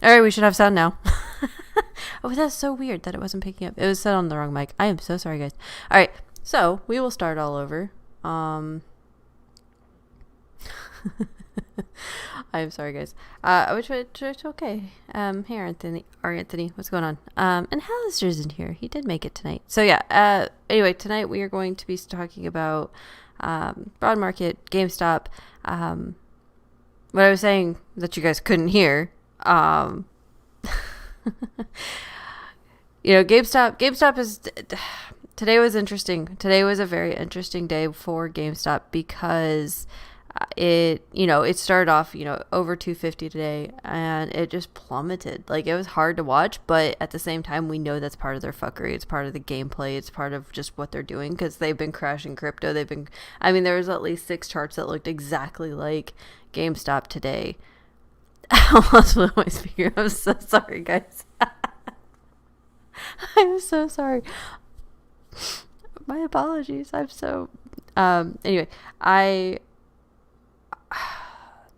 All right, we should have sound now. Oh, that's so weird that it wasn't picking up. It was set on the wrong mic. I am so sorry, guys. All right, so we will start all over. I'm sorry, guys. Which okay. Hey, Anthony, what's going on? And Hallister's in here. He did make it tonight. So yeah. Anyway, tonight we are going to be talking about broad market, GameStop. What I was saying that you guys couldn't hear. GameStop is. Today was interesting. Today was a very interesting day for GameStop because it started off, over 250 today, and it just plummeted. Like, it was hard to watch, but at the same time, we know that's part of their fuckery. It's part of the gameplay. It's part of just what they're doing because they've been crashing crypto. There was at least 6 charts that looked exactly like GameStop today. I almost blew my speaker. I'm so sorry, guys. I'm so sorry. My apologies. I'm so... Anyway,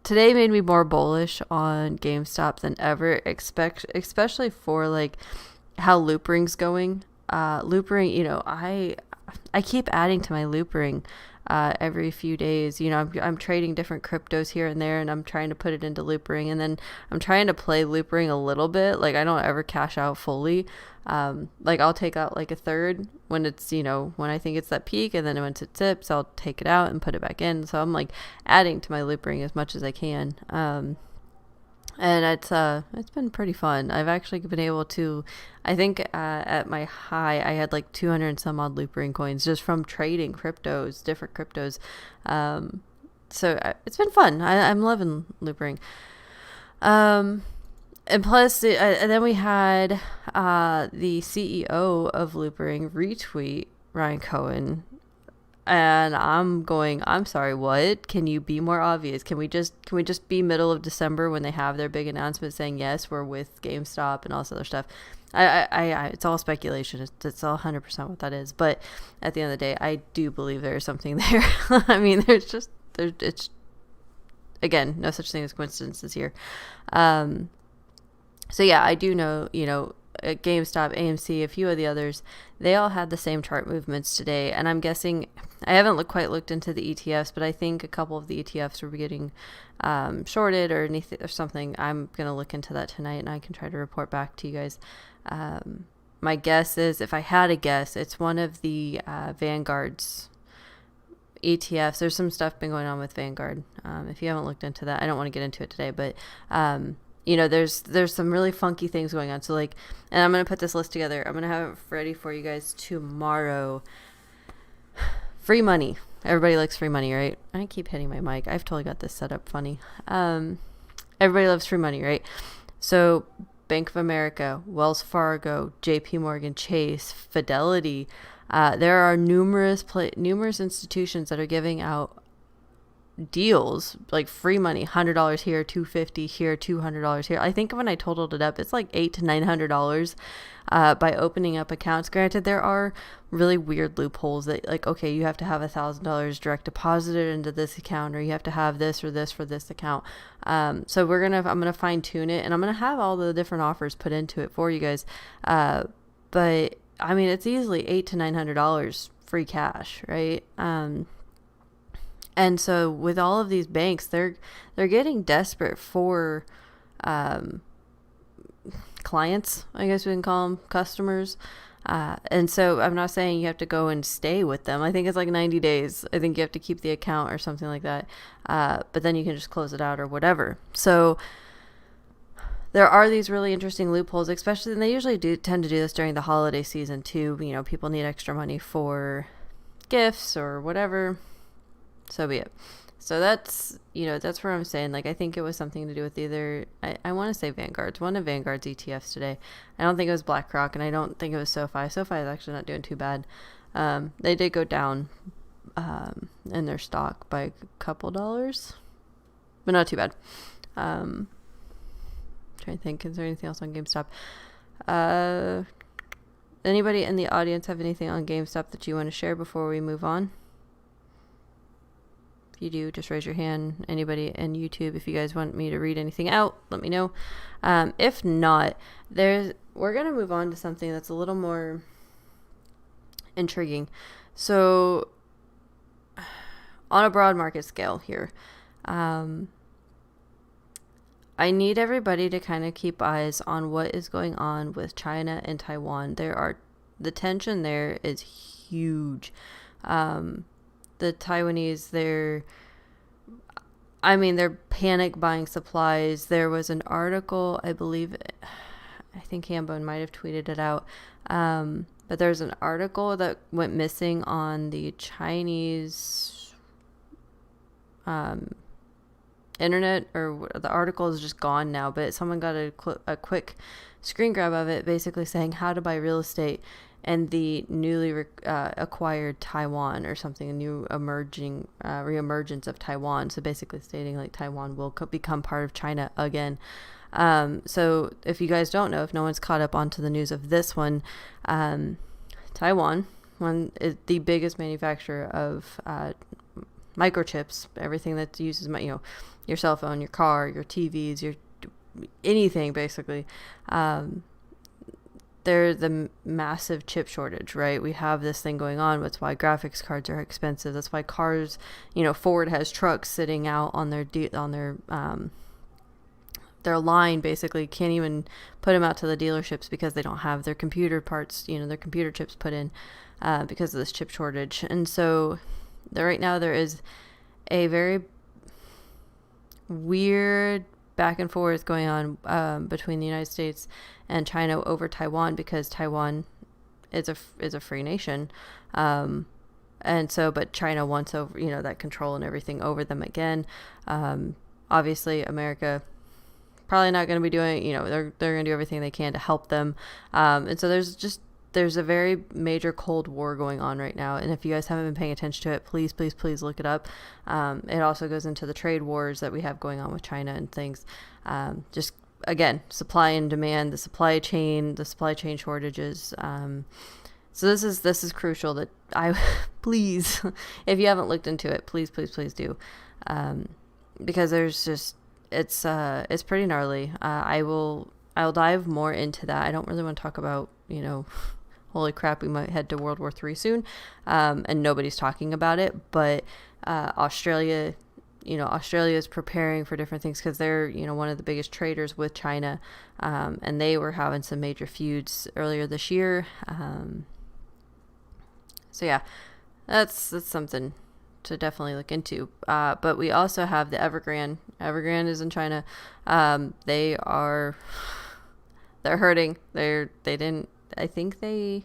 today made me more bullish on GameStop than ever, especially for, like, how Loopring's going. Loopring, I keep adding to my Loopring every few days. I'm trading different cryptos here and there, and I'm trying to put it into Loopring, and then I'm trying to play Loopring a little bit. Like, I don't ever cash out fully. Like, I'll take out like a third when it's, when I think it's that peak, and then once it dips, I'll take it out and put it back in. So I'm like adding to my Loopring as much as I can. And it's been pretty fun. I've actually been able to, I think at my high, I had like 200 and some odd Loopring coins just from trading different cryptos. So it's been fun. I'm loving Loopring. And plus, and then we had the CEO of Loopring retweet Ryan Cohen. And I'm sorry, what? Can you be more obvious? Can we just be middle of December when they have their big announcement saying, yes, we're with GameStop and all this other stuff? It's all speculation. It's all 100% what that is. But at the end of the day, I do believe there's something there. It's, again, no such thing as coincidences here. So yeah, I do know, GameStop, AMC, a few of the others, they all had the same chart movements today. And I'm guessing, I haven't quite looked into the ETFs, but I think a couple of the ETFs were getting shorted or something. I'm going to look into that tonight, and I can try to report back to you guys. My guess is, if I had a guess, it's one of the Vanguard's ETFs. There's some stuff been going on with Vanguard. If you haven't looked into that, I don't want to get into it today, but there's some really funky things going on. So, like, and I'm going to put this list together. I'm going to have it ready for you guys tomorrow. Free money. Everybody likes free money, right? I keep hitting my mic. I've totally got this set up funny. Everybody loves free money, right? So, Bank of America, Wells Fargo, JP Morgan Chase, Fidelity. There are numerous institutions that are giving out deals, like free money, $100 here, $250 here, $200 here. I think when I totaled it up, it's like $800 to $900 by opening up accounts. Granted, there are really weird loopholes that, like, okay, you have to have $1,000 direct deposited into this account, or you have to have this or this for this account. So I'm gonna fine tune it, and I'm gonna have all the different offers put into it for you guys. But I mean, it's easily $800 to $900 free cash, right? And so with all of these banks, they're getting desperate for clients, I guess we can call them, customers. And so I'm not saying you have to go and stay with them. I think it's like 90 days. I think you have to keep the account or something like that. But then you can just close it out or whatever. So there are these really interesting loopholes, especially, and they usually tend to do this during the holiday season too. People need extra money for gifts or whatever. So be it. So that's where I'm saying, like, I think it was something to do with either, I want to say Vanguard's, one of Vanguard's ETFs today. I don't think it was BlackRock, and I don't think it was SoFi. SoFi is actually not doing too bad. They did go down in their stock by a couple dollars, but not too bad. Trying to think, is there anything else on GameStop? Anybody in the audience have anything on GameStop that you want to share before we move on? If you do, just raise your hand. Anybody in YouTube, if you guys want me to read anything out, let me know. If not, we're going to move on to something that's a little more intriguing. So, on a broad market scale here, I need everybody to kind of keep eyes on what is going on with China and Taiwan. The tension there is huge. The Taiwanese, they're panic buying supplies. There was an article, I think Hambone might have tweeted it out. But there's an article that went missing on the Chinese internet, or the article is just gone now, but someone got a quick screen grab of it, basically saying how to buy real estate and the newly acquired Taiwan, or something, a new reemergence of Taiwan. So basically stating like Taiwan will become part of China again. So if you guys don't know, if no one's caught up onto the news of this one, Taiwan is the biggest manufacturer of microchips, everything that uses your cell phone, your car, your TVs, your anything basically. There's the massive chip shortage, right? We have this thing going on. That's why graphics cards are expensive. That's why cars, Ford has trucks sitting out on their line, basically can't even put them out to the dealerships because they don't have their computer parts, their computer chips put in because of this chip shortage. And so right now there is a very weird back and forth going on between the United States and China over Taiwan, because Taiwan is a free nation, and so but China wants over that control and everything over them again. Obviously America probably not going to be doing, they're going to do everything they can to help them, and so there's a very major Cold War going on right now. And if you guys haven't been paying attention to it, please look it up. It also goes into the trade wars that we have going on with China and things. Just, again, supply and demand, the supply chain shortages. So this is crucial that please, if you haven't looked into it, please do. Because there's just, it's pretty gnarly. I'll dive more into that. I don't really want to talk about, holy crap, we might head to World War III soon, and nobody's talking about it. But Australia is preparing for different things because they're, one of the biggest traders with China, and they were having some major feuds earlier this year. So yeah, that's something to definitely look into. But we also have the Evergrande. Evergrande is in China. They're hurting. I think they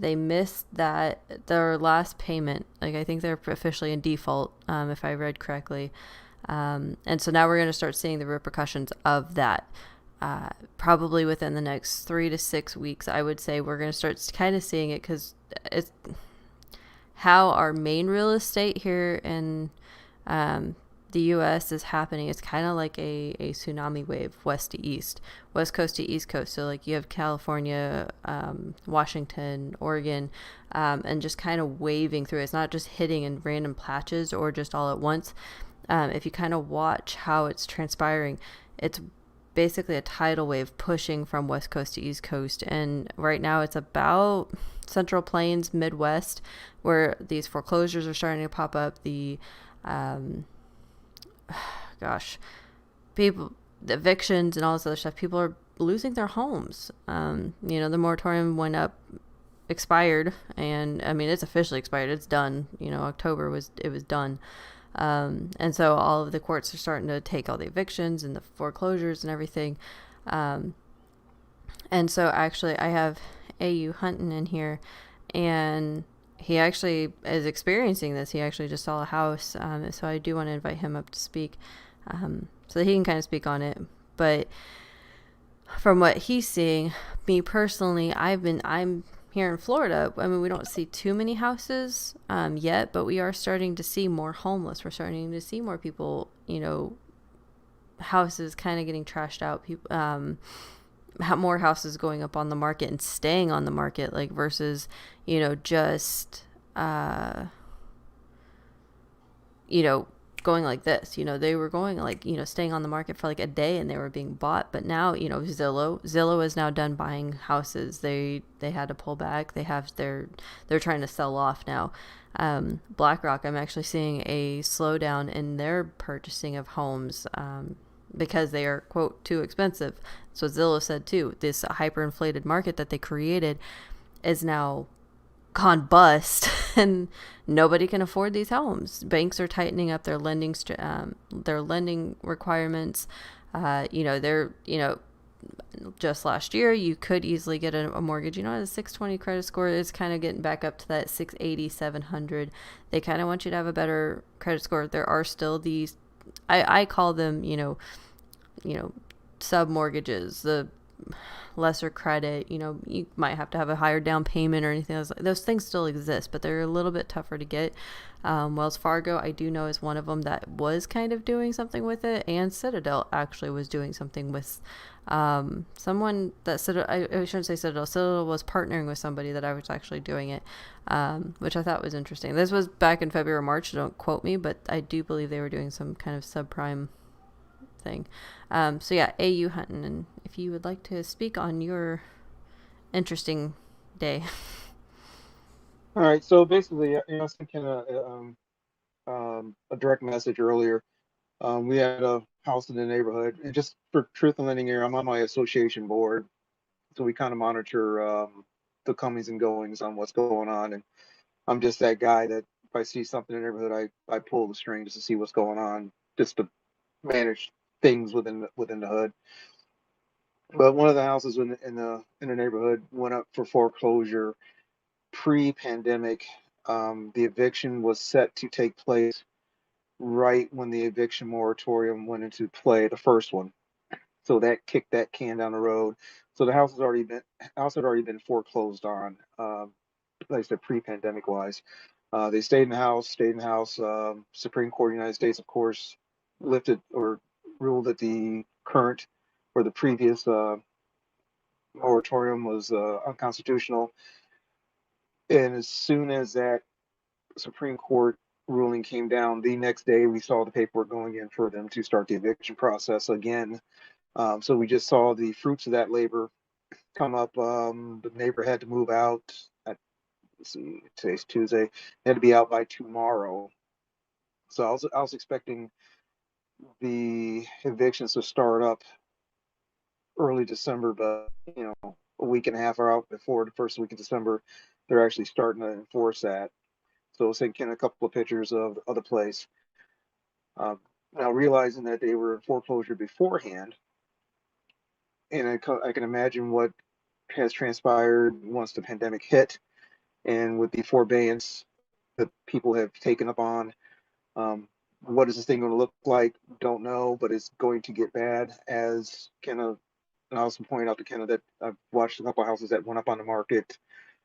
missed their last payment. Like, I think they're officially in default, if I read correctly. And so now we're going to start seeing the repercussions of that. Probably within the next 3 to 6 weeks, I would say we're going to start kind of seeing it, because it's how our main real estate here in the U.S. is happening. It's kind of like a tsunami wave, west to east, west coast to east coast. So like you have California, Washington, Oregon, and just kind of waving through. It's not just hitting in random patches or just all at once. If you kind of watch how it's transpiring, it's basically a tidal wave pushing from west coast to east coast. And right now it's about Central Plains, Midwest, where these foreclosures are starting to pop up. The the evictions and all this other stuff. People are losing their homes. The moratorium expired, and it's officially expired. It's done. October was done. And so all of the courts are starting to take all the evictions and the foreclosures and everything. And so actually I have A.U. Hunton in here, and he actually is experiencing this. He actually just saw a house. So I do want to invite him up to speak, so that he can kind of speak on it. But from what he's seeing, me personally, I'm here in Florida. We don't see too many houses yet, but we are starting to see more homeless. We're starting to see more people, houses kind of getting trashed out. People, more houses going up on the market and staying on the market, like versus, just you know, going like this. You know, they were going like, you know, staying on the market for like a day and they were being bought. But now, you know, Zillow is now done buying houses. They had to pull back. They're trying to sell off now. BlackRock, I'm actually seeing a slowdown in their purchasing of homes, because they are, quote, too expensive. So Zillow said too, this hyperinflated market that they created is now gone bust and nobody can afford these homes. Banks are tightening up their lending requirements. Just last year you could easily get a mortgage, at a 620 credit score. It's kind of getting back up to that 680, 700. They kind of want you to have a better credit score. There are still these, I call them, sub mortgages, the lesser credit. You might have to have a higher down payment or anything else. Those things still exist, but they're a little bit tougher to get. Wells Fargo, I do know, is one of them that was kind of doing something with it, and Citadel actually was doing something with someone that I shouldn't say Citadel. Citadel was partnering with somebody that I was actually doing it, which I thought was interesting. This was back in February or March. Don't quote me, but I do believe they were doing some kind of subprime thing. So yeah, AU Hunting, and if you would like to speak on your interesting day. All right, so basically, I was thinking a direct message earlier. We had a house in the neighborhood, and just for truth and lending here, I'm on my association board, so we kind of monitor the comings and goings on what's going on. And I'm just that guy that if I see something in the neighborhood, I pull the string just to see what's going on, just to manage things within the hood. But one of the houses in the neighborhood went up for foreclosure pre-pandemic. The eviction was set to take place right when the eviction moratorium went into play, the first one. So that kicked that can down the road. So the house had already been foreclosed on, like I said, pre-pandemic wise. They stayed in the house. Supreme Court of the United States, of course, lifted or ruled that the current or the previous moratorium was unconstitutional. And as soon as that Supreme Court ruling came down, the next day we saw the paperwork going in for them to start the eviction process again. So we just saw the fruits of that labor come up. The neighbor had to move out. Let's see, today's Tuesday. They had to be out by tomorrow. So I was expecting the evictions to start up early December, but a week and a half out before the first week of December, they're actually starting to enforce that. So I was taking a couple of pictures of the place. Um, Now realizing that they were in foreclosure beforehand, and I can imagine what has transpired once the pandemic hit, and with the forbearance that people have taken up on. What is this thing going to look like? Don't know, but it's going to get bad. As Kenna, and I also point out to Kenna that I've watched a couple of houses that went up on the market.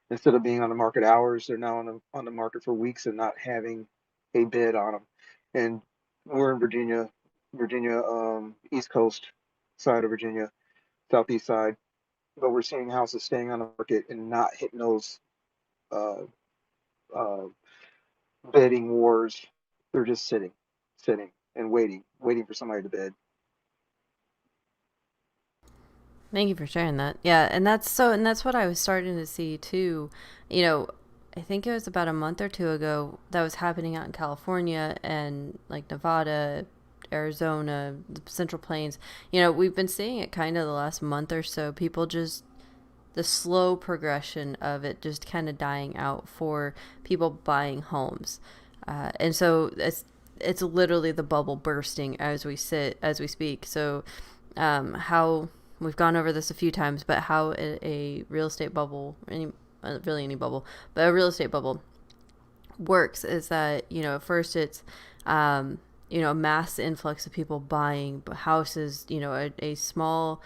Instead of being on the market hours, they're now on the market for weeks and not having a bid on them. And we're in Virginia, East Coast side of Virginia, Southeast side, but we're seeing houses staying on the market and not hitting those uh, uh, bidding wars. They're just sitting and waiting for somebody to bid. Thank you for sharing that. Yeah, and that's what I was starting to see too. You know, I think it was about a month or two ago that was happening out in California and like Nevada, Arizona, the Central Plains. We've been seeing it kind of the last month or so. People just the slow progression of it just kind of dying out for people buying homes, and so it's literally the bubble bursting as we speak. So, how we've gone over this a few times, but how a real estate bubble, really any bubble, but a real estate bubble works is that, at first it's, a mass influx of people buying houses, a small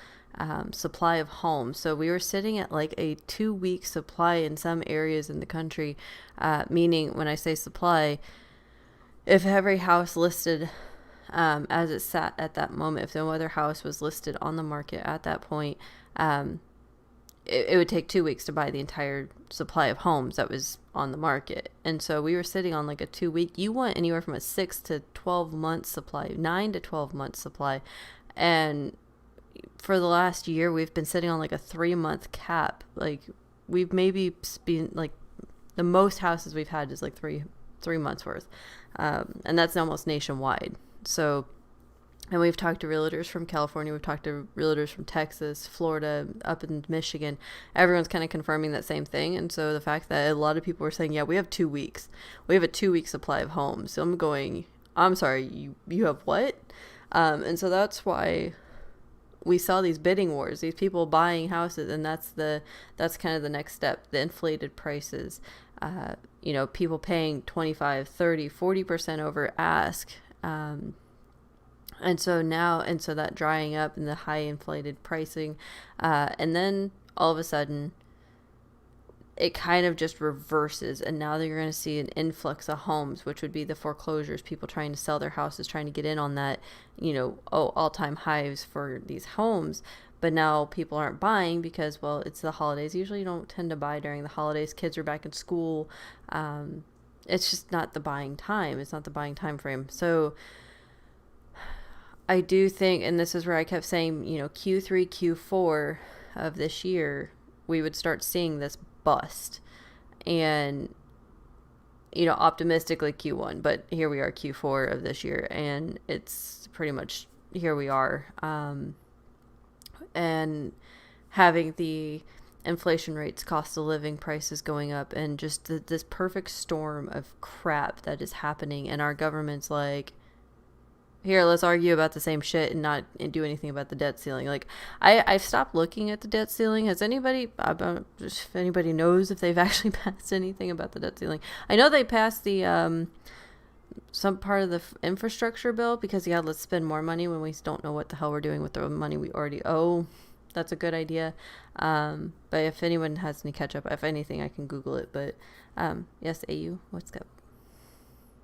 supply of homes. So we were sitting at like a 2 week supply in some areas in the country, meaning when I say supply, if every house listed as it sat at that moment, if no other house was listed on the market at that point, it would take 2 weeks to buy the entire supply of homes that was on the market. And so we were sitting on like a 2 week, you want anywhere from a 6 to 12 month supply, 9 to 12 month supply. And for the last year, we've been sitting on like a 3 month cap. Like we've maybe been like, the most houses we've had is like three months worth. And that's almost nationwide. So, and we've talked to realtors from California, we've talked to realtors from Texas, Florida, up in Michigan. Everyone's kind of confirming that same thing. And so the fact that a lot of people were saying, yeah, we have 2 weeks. We have a 2 week supply of homes. So I'm going, I'm sorry, you have what? And so that's why we saw these bidding wars, these people buying houses, and that's kind of the next step, the inflated prices. People paying 25, 30, 40% over ask. And so that drying up and the high inflated pricing, and then all of a sudden it kind of just reverses, and now you're going to see an influx of homes, which would be the foreclosures, people trying to sell their houses, trying to get in on that, all-time highs for these homes. But now people aren't buying because, well, it's the holidays. Usually you don't tend to buy during the holidays. Kids are back in school. It's just not the buying time. It's not the buying time frame. So I do think, and this is where I kept saying, Q3, Q4 of this year, we would start seeing this bust. And, optimistically Q1, but here we are, Q4 of this year, and it's pretty much here we are. And having the inflation rates, cost of living prices going up, and just this perfect storm of crap that is happening, and our government's like, here, let's argue about the same shit and not do anything about the debt ceiling. Like, I've stopped looking at the debt ceiling. Has anybody, if anybody knows if they've actually passed anything about the debt ceiling? I know they passed the, some part of the infrastructure bill because, yeah, let's spend more money when we don't know what the hell we're doing with the money we already owe. That's a good idea. But if anyone has any catch up, if anything, I can Google it. But, yes, AU, what's up?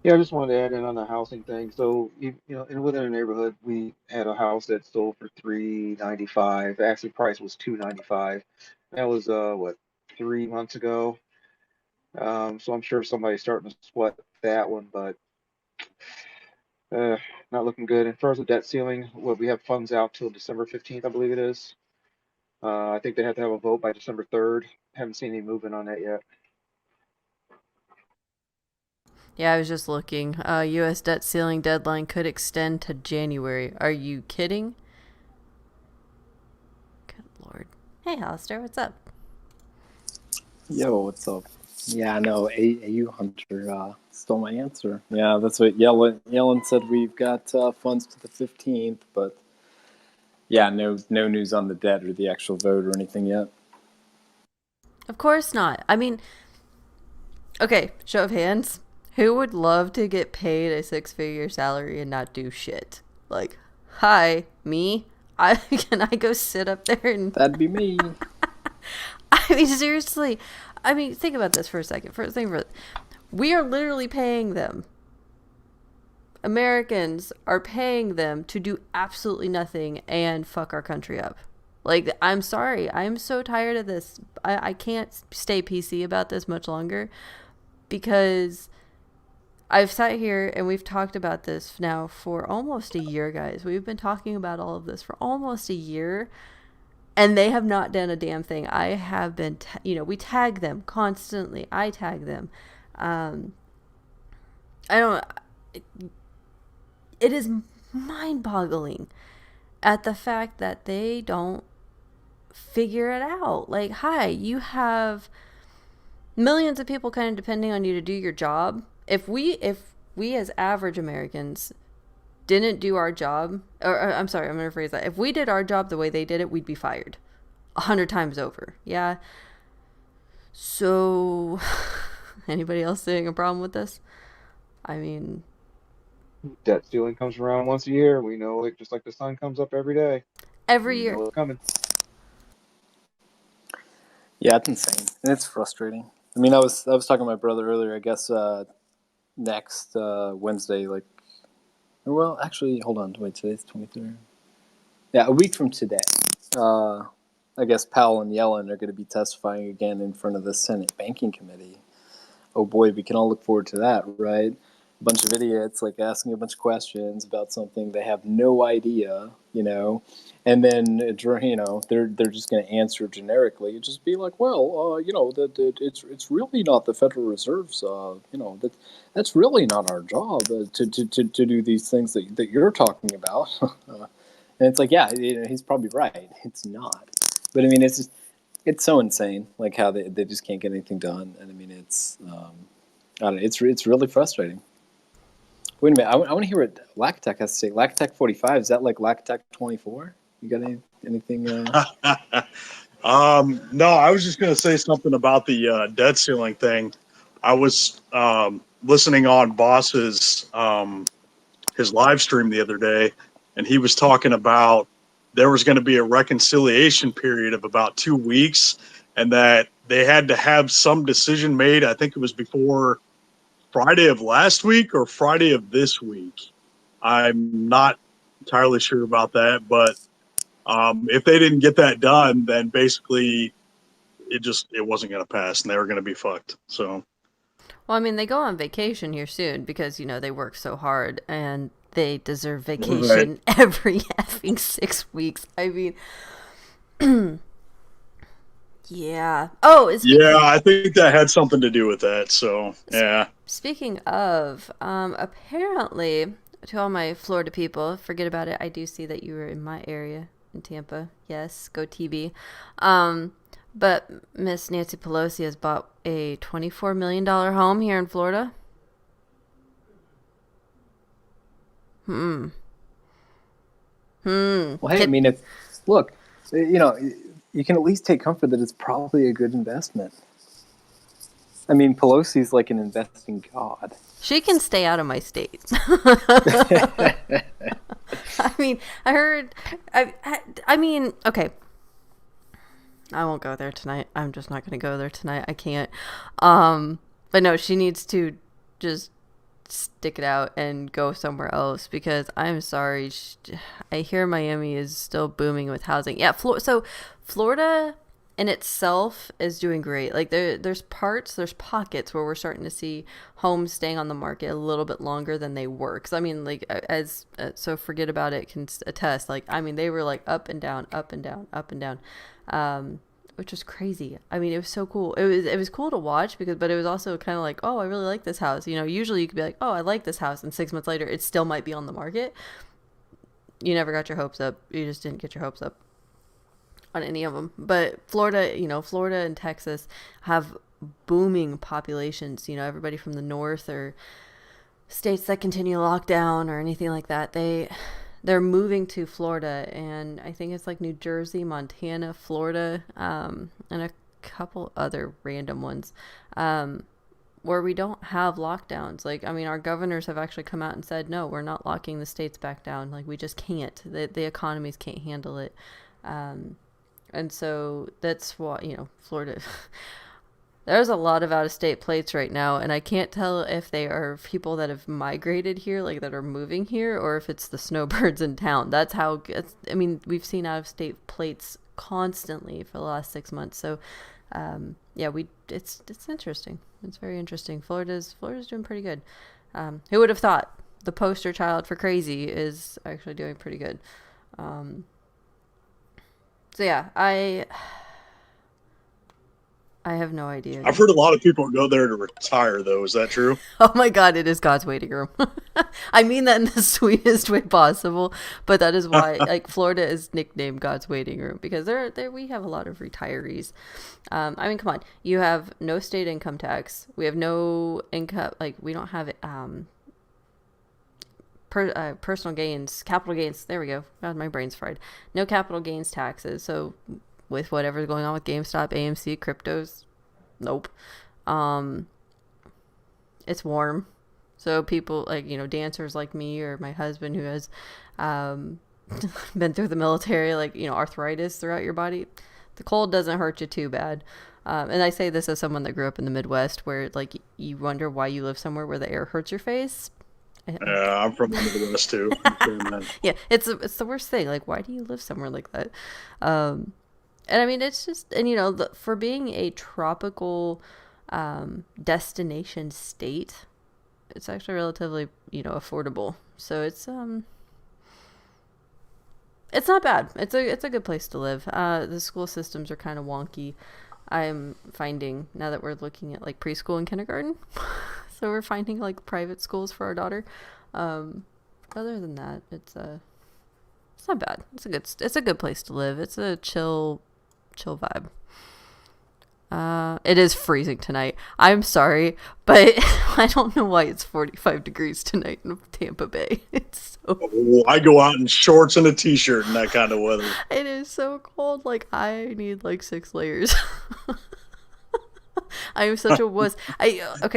Yeah, I just wanted to add in on the housing thing. So, within a neighborhood, we had a house that sold for 395. Actually, price was 295. That was what, 3 months ago. So I'm sure somebody's starting to sweat that one, but uh, not looking good. And as far as the debt ceiling, we have funds out till December 15th, I believe it is. I think they have to have a vote by December 3rd. Haven't seen any movement on that yet. Yeah, I was just looking. U.S. debt ceiling deadline could extend to January. Are you kidding? Good Lord. Hey, Alistair, what's up? Yo, what's up? Yeah, I know. AU Hunter stole my answer. Yeah, that's what Yellen said. We've got funds to the 15th, but yeah, no news on the debt or the actual vote or anything yet. Of course not. I mean, okay, show of hands. Who would love to get paid a 6-figure salary and not do shit? Like, hi, me? Can I go sit up there and... That'd be me. I mean, seriously. I mean, think about this for a second. We are literally paying them. Americans are paying them to do absolutely nothing and fuck our country up. Like, I'm sorry. I'm so tired of this. I can't stay PC about this much longer because I've sat here and we've talked about this now for almost a year, guys. We've been talking about all of this for almost a year, and they have not done a damn thing. I have been, we tag them constantly. I tag them. I don't, it is mind-boggling at the fact that they don't figure it out. Like, hi, you have millions of people kind of depending on you to do your job. If we as average Americans didn't do our job, or I'm sorry, I'm going to rephrase that. If we did our job the way they did it, we'd be fired 100 times over. Yeah. So, anybody else seeing a problem with this? I mean, Debt ceiling comes around once a year. We know it just like the sun comes up every day. every We year. know it's coming. Yeah, it's insane and it's frustrating. I mean, I was talking to my brother earlier. I guess next Wednesday, like, well, actually, hold on, wait, today's 23rd. Yeah, a week from today. I guess Powell and Yellen are going to be testifying again in front of the Senate Banking Committee. Oh boy, we can all look forward to that, right? A bunch of idiots like asking a bunch of questions about something they have no idea, and then they're just going to answer generically, just be like, well, that it's really not the Federal Reserve's, that's really not our job to do these things that you're talking about. And it's like, yeah, he's probably right. It's not, but I mean, it's so insane, like how they just can't get anything done, and I mean, it's I don't know, it's really frustrating. Wait a minute, I want to hear what Lactech has to say. Lactech 45, is that like Lactech 24? You got anything? No, I was just going to say something about the debt ceiling thing. I was listening on Boss's his live stream the other day, and he was talking about there was going to be a reconciliation period of about 2 weeks, and that they had to have some decision made. I think it was before Friday of last week or Friday of this week. I'm not entirely sure about that, but if they didn't get that done, then basically it wasn't going to pass, and they were going to be fucked. So, well, I mean, they go on vacation here soon because they work so hard and they deserve vacation every effing 6 weeks. I mean, yeah. Oh, I think that had something to do with that. So, yeah. Speaking of, apparently, to all my Florida people, forget about it. I do see that you were in my area in Tampa. Yes, go TB. But Miss Nancy Pelosi has bought a $24 million home here in Florida. Well, hey, I mean, you can at least take comfort that it's probably a good investment. I mean, Pelosi's like an investing god. She can stay out of my state. I mean, I mean, okay. I won't go there tonight. I'm just not going to go there tonight. I can't. But no, she needs to just stick it out and go somewhere else because I'm sorry. I hear Miami is still booming with housing. Yeah, so Florida in itself is doing great. Like there's pockets where we're starting to see homes staying on the market a little bit longer than they were. Cause I mean, like so forget about it can attest. Like, I mean, they were like up and down, up and down, up and down. Which was crazy. I mean, it was so cool. It was cool to watch but it was also kind of like, oh, I really like this house. Usually you could be like, oh, I like this house, and 6 months later it still might be on the market. You never got your hopes up. You just didn't get your hopes up on any of them. But Florida and Texas have booming populations. Everybody from the north or states that continue lockdown or anything like that, they're moving to Florida, and I think it's like New Jersey, Montana, Florida, and a couple other random ones, where we don't have lockdowns. Like, I mean, our governors have actually come out and said, no, we're not locking the states back down. Like, we just can't. The economies can't handle it. And so that's why, Florida... There's a lot of out-of-state plates right now, and I can't tell if they are people that have migrated here, like that are moving here, or if it's the snowbirds in town. That's how, I mean, we've seen out-of-state plates constantly for the last 6 months. So, yeah, it's interesting. It's very interesting. Florida's doing pretty good. Who would have thought the poster child for crazy is actually doing pretty good. So, yeah, I have no idea. I've heard a lot of people go there to retire, though. Is that true? Oh my God, it is God's waiting room. I mean that in the sweetest way possible, but that is why, like, Florida is nicknamed God's waiting room, because we have a lot of retirees. I mean, come on, you have no state income tax. We have no income, like, we don't have personal gains, capital gains. There we go. God, my brain's fried. No capital gains taxes. So with whatever's going on with GameStop, AMC, cryptos, nope. It's warm. So people like, dancers like me or my husband who has been through the military, like, arthritis throughout your body, the cold doesn't hurt you too bad. And I say this as someone that grew up in the Midwest where, like, you wonder why you live somewhere where the air hurts your face. Yeah, I'm from the Midwest too. Yeah, it's the worst thing. Like, why do you live somewhere like that? And I mean, it's just, and for being a tropical destination state, it's actually relatively, affordable. So it's not bad. It's a good place to live. The school systems are kind of wonky. I'm finding now that we're looking at like preschool and kindergarten. So we're finding like private schools for our daughter. Other than that, it's not bad. It's a good place to live. It's a chill vibe. It is freezing tonight. I'm sorry, but I don't know why it's 45 degrees tonight in Tampa Bay. It's so I go out in shorts and a t-shirt in that kind of weather. It is so cold. Like I need like 6 layers. I am such a wuss.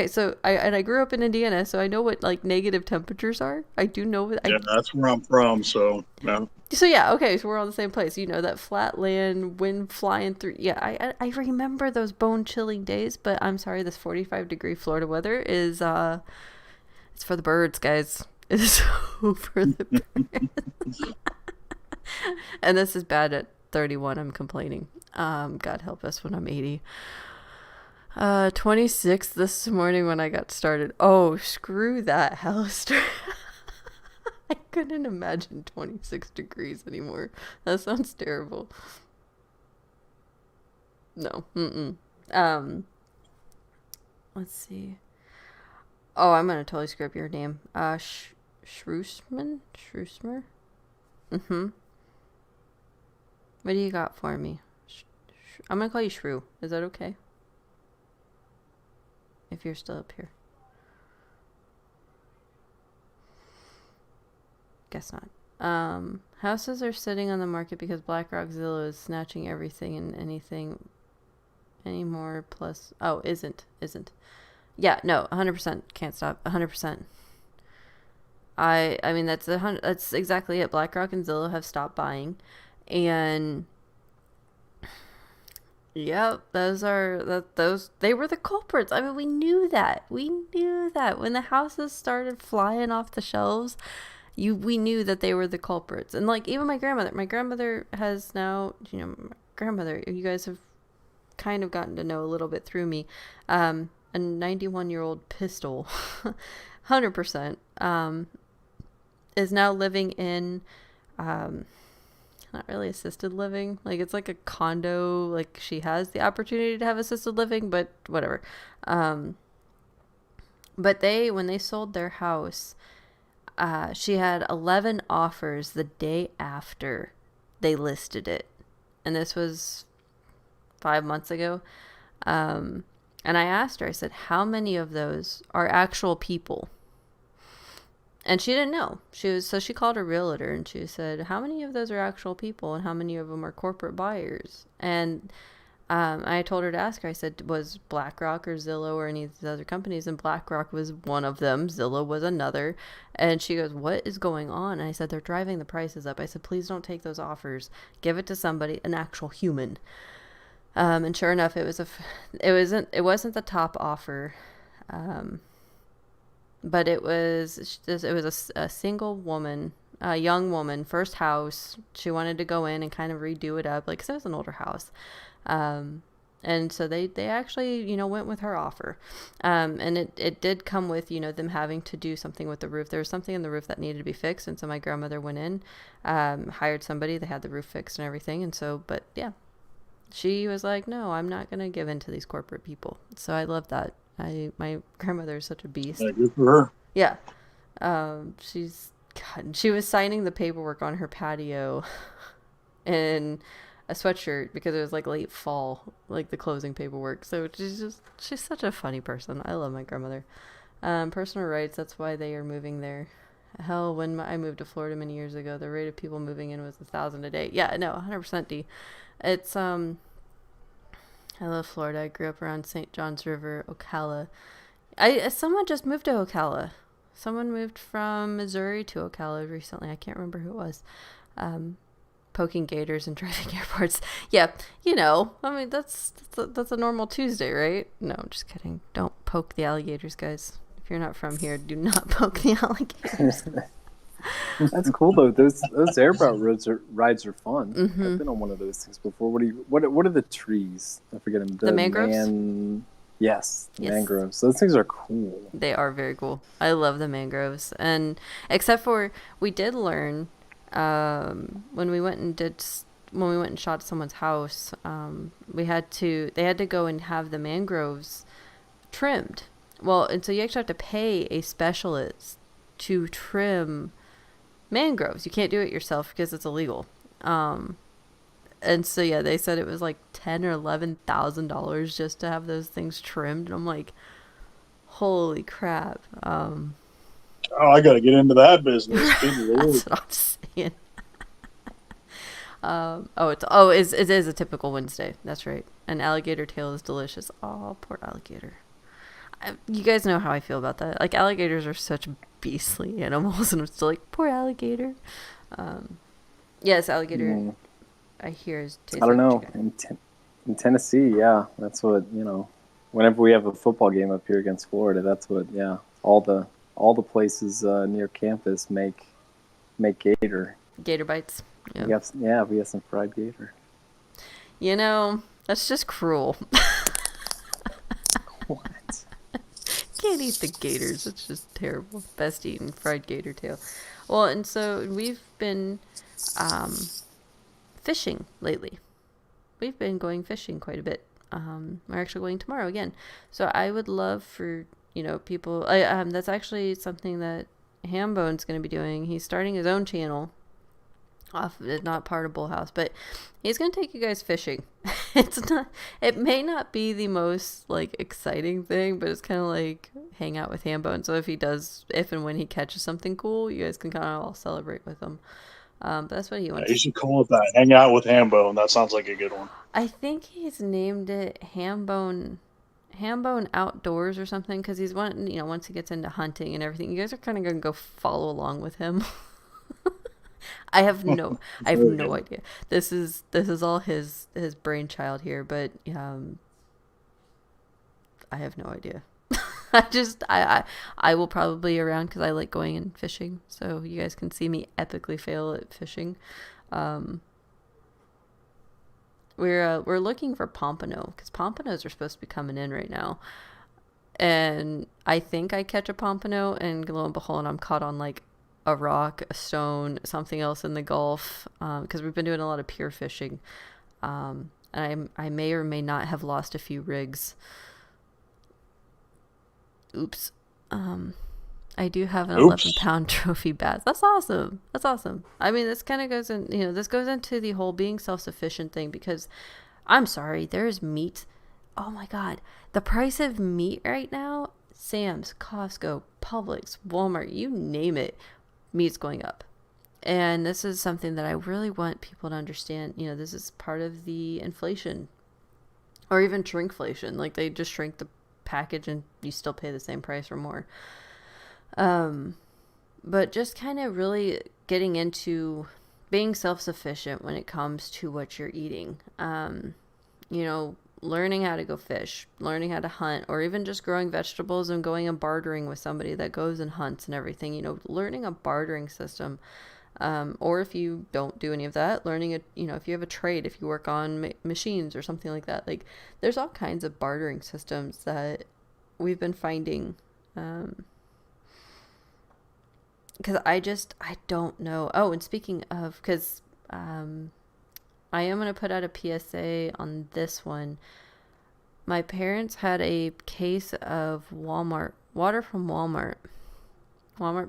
So I grew up in Indiana, so I know what like negative temperatures are. I do know what. Yeah, that's where I'm from. So no. So yeah, okay, so we're on the same place. That flat land, wind flying through. Yeah, I remember those bone-chilling days, but I'm sorry, this 45-degree Florida weather is it's for the birds, guys. It is so for the birds. And this is bad at 31. I'm complaining. God help us when I'm 80. 26 this morning when I got started. Oh, screw that house. I couldn't imagine 26 degrees anymore. That sounds terrible. No. Let's see. Oh, I'm gonna totally screw up your name. Shroosmer? Mm-hmm. What do you got for me? I'm gonna call you Shrew. Is that okay? If you're still up here. Guess not. Houses are sitting on the market because Rockzilla is snatching everything and anything anymore. Plus, isn't. Yeah, no, 100% can't stop. 100%. I mean that's exactly it. BlackRock and Zillow have stopped buying, and yep, they were the culprits. I mean, we knew that when the houses started flying off the shelves. We knew that they were the culprits. And like even my grandmother has now, my grandmother, you guys have kind of gotten to know a little bit through me, a 91-year-old pistol, 100%, is now living in, not really assisted living. Like it's like a condo, like she has the opportunity to have assisted living, but whatever. But when they sold their house, she had 11 offers the day after they listed it. And this was 5 months ago. And I asked her, I said, how many of those are actual people? And she didn't know. So she called a realtor and she said, how many of those are actual people and how many of them are corporate buyers? And I told her to ask her, I said, was BlackRock or Zillow or any of these other companies? And BlackRock was one of them. Zillow was another. And she goes, what is going on? And I said, they're driving the prices up. I said, please don't take those offers. Give it to somebody, an actual human. And sure enough, it wasn't the top offer. But it was a single woman, a young woman, first house. She wanted to go in and kind of redo it up, like, 'cause it was an older house. And so they actually, went with her offer. And it did come with, them having to do something with the roof. There was something in the roof that needed to be fixed. And so my grandmother went in, hired somebody, they had the roof fixed and everything. And so, but yeah, she was like, no, I'm not going to give in to these corporate people. So I love that. My grandmother is such a beast. Yeah, good for her. Yeah. She was signing the paperwork on her patio in a sweatshirt because it was like late fall, like the closing paperwork. So she's such a funny person. I love my grandmother. Personal rights, that's why they are moving there. Hell, when I moved to Florida many years ago, the rate of people moving in was 1,000 a day. Yeah, no, 100% D. It's, I love Florida. I grew up around St. John's River, Ocala. Someone just moved to Ocala. Someone moved from Missouri to Ocala recently. I can't remember who it was. Poking gators and driving airports. Yeah, I mean, that's a normal Tuesday, right? No, just kidding. Don't poke the alligators, guys. If you're not from here, do not poke the alligators. That's cool though. Those airboat rides are fun. Mm-hmm. I've been on one of those things before. What are the trees? I forget them. The mangroves? Yes, the Yes. mangroves. Those things are cool. They are very cool. I love the mangroves, and except for we did learn when we went and shot someone's house. They had to go and have the mangroves trimmed. Well, and so you actually have to pay a specialist to trim mangroves. You can't do it yourself because it's illegal. And so yeah, they said it was like $10,000 or $11,000 just to have those things trimmed, and I'm like, holy crap. Oh, I got to get into that business. Good Lord. That's what I'm saying. It is a typical Wednesday. That's right. An alligator tail is delicious. Oh, poor alligator. You guys know how I feel about that. Like, alligators are such beastly animals, and I'm still like, poor alligator. Yes, alligator. I hear is tastes I don't like know. In Tennessee, yeah, that's what whenever we have a football game up here against Florida, that's what all the places near campus make gator. Gator bites. Yeah. We have some fried gator. That's just cruel. What? Can't eat the gators. It's just terrible. Best eaten fried gator tail. Well, and so we've been fishing lately. We've been going fishing quite a bit. We're actually going tomorrow again. So I would love for people. That's actually something that Hambone's going to be doing. He's starting his own channel. Not part of BullHouse, but he's going to take you guys fishing. It may not be the most like exciting thing, but it's kind of like hang out with Hambone. So if and when he catches something cool, you guys can kind of all celebrate with him. But that's what he wants. You should call it that. Hang out with Hambone. That sounds like a good one. I think he's named it Hambone Outdoors or something, because he's once he gets into hunting and everything, you guys are kind of going to go follow along with him. I have no idea. This is all his brainchild here, but I have no idea. I will probably be around because I like going and fishing, so you guys can see me epically fail at fishing. We're looking for pompano because pompanos are supposed to be coming in right now, and I think I catch a pompano, and lo and behold, I'm caught on like a rock, a stone, something else in the Gulf, because we've been doing a lot of pier fishing, and I may or may not have lost a few rigs. Oops. I do have an 11-pound trophy bass. That's awesome. I mean, this kind of goes in, this goes into the whole being self-sufficient thing, because I'm sorry, there's meat. Oh my God. The price of meat right now, Sam's, Costco, Publix, Walmart, you name it, meat's going up. And this is something that I really want people to understand. This is part of the inflation, or even shrinkflation. Like, they just shrink the package and you still pay the same price or more. But just kind of really getting into being self-sufficient when it comes to what you're eating. Learning how to go fish, learning how to hunt, or even just growing vegetables and going and bartering with somebody that goes and hunts and everything, learning a bartering system. Or if you don't do any of that, learning if you have a trade, if you work on machines or something like that, like there's all kinds of bartering systems that we've been finding. Because I don't know. Oh, and speaking of, because I am going to put out a PSA on this one. My parents had a case of water from Walmart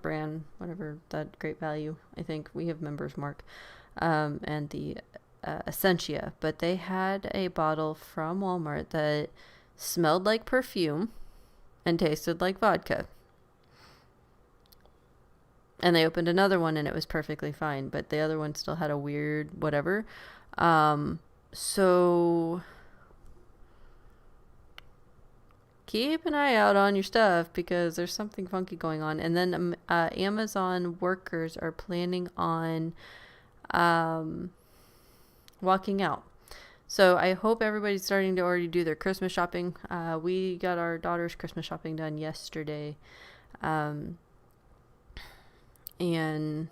brand, whatever, that Great Value. I think we have Members Mark, and the Essentia. But they had a bottle from Walmart that smelled like perfume and tasted like vodka. And they opened another one and it was perfectly fine, but the other one still had a weird whatever. So keep an eye out on your stuff, because there's something funky going on. And then Amazon workers are planning on walking out. So I hope everybody's starting to already do their Christmas shopping. We got our daughter's Christmas shopping done yesterday. and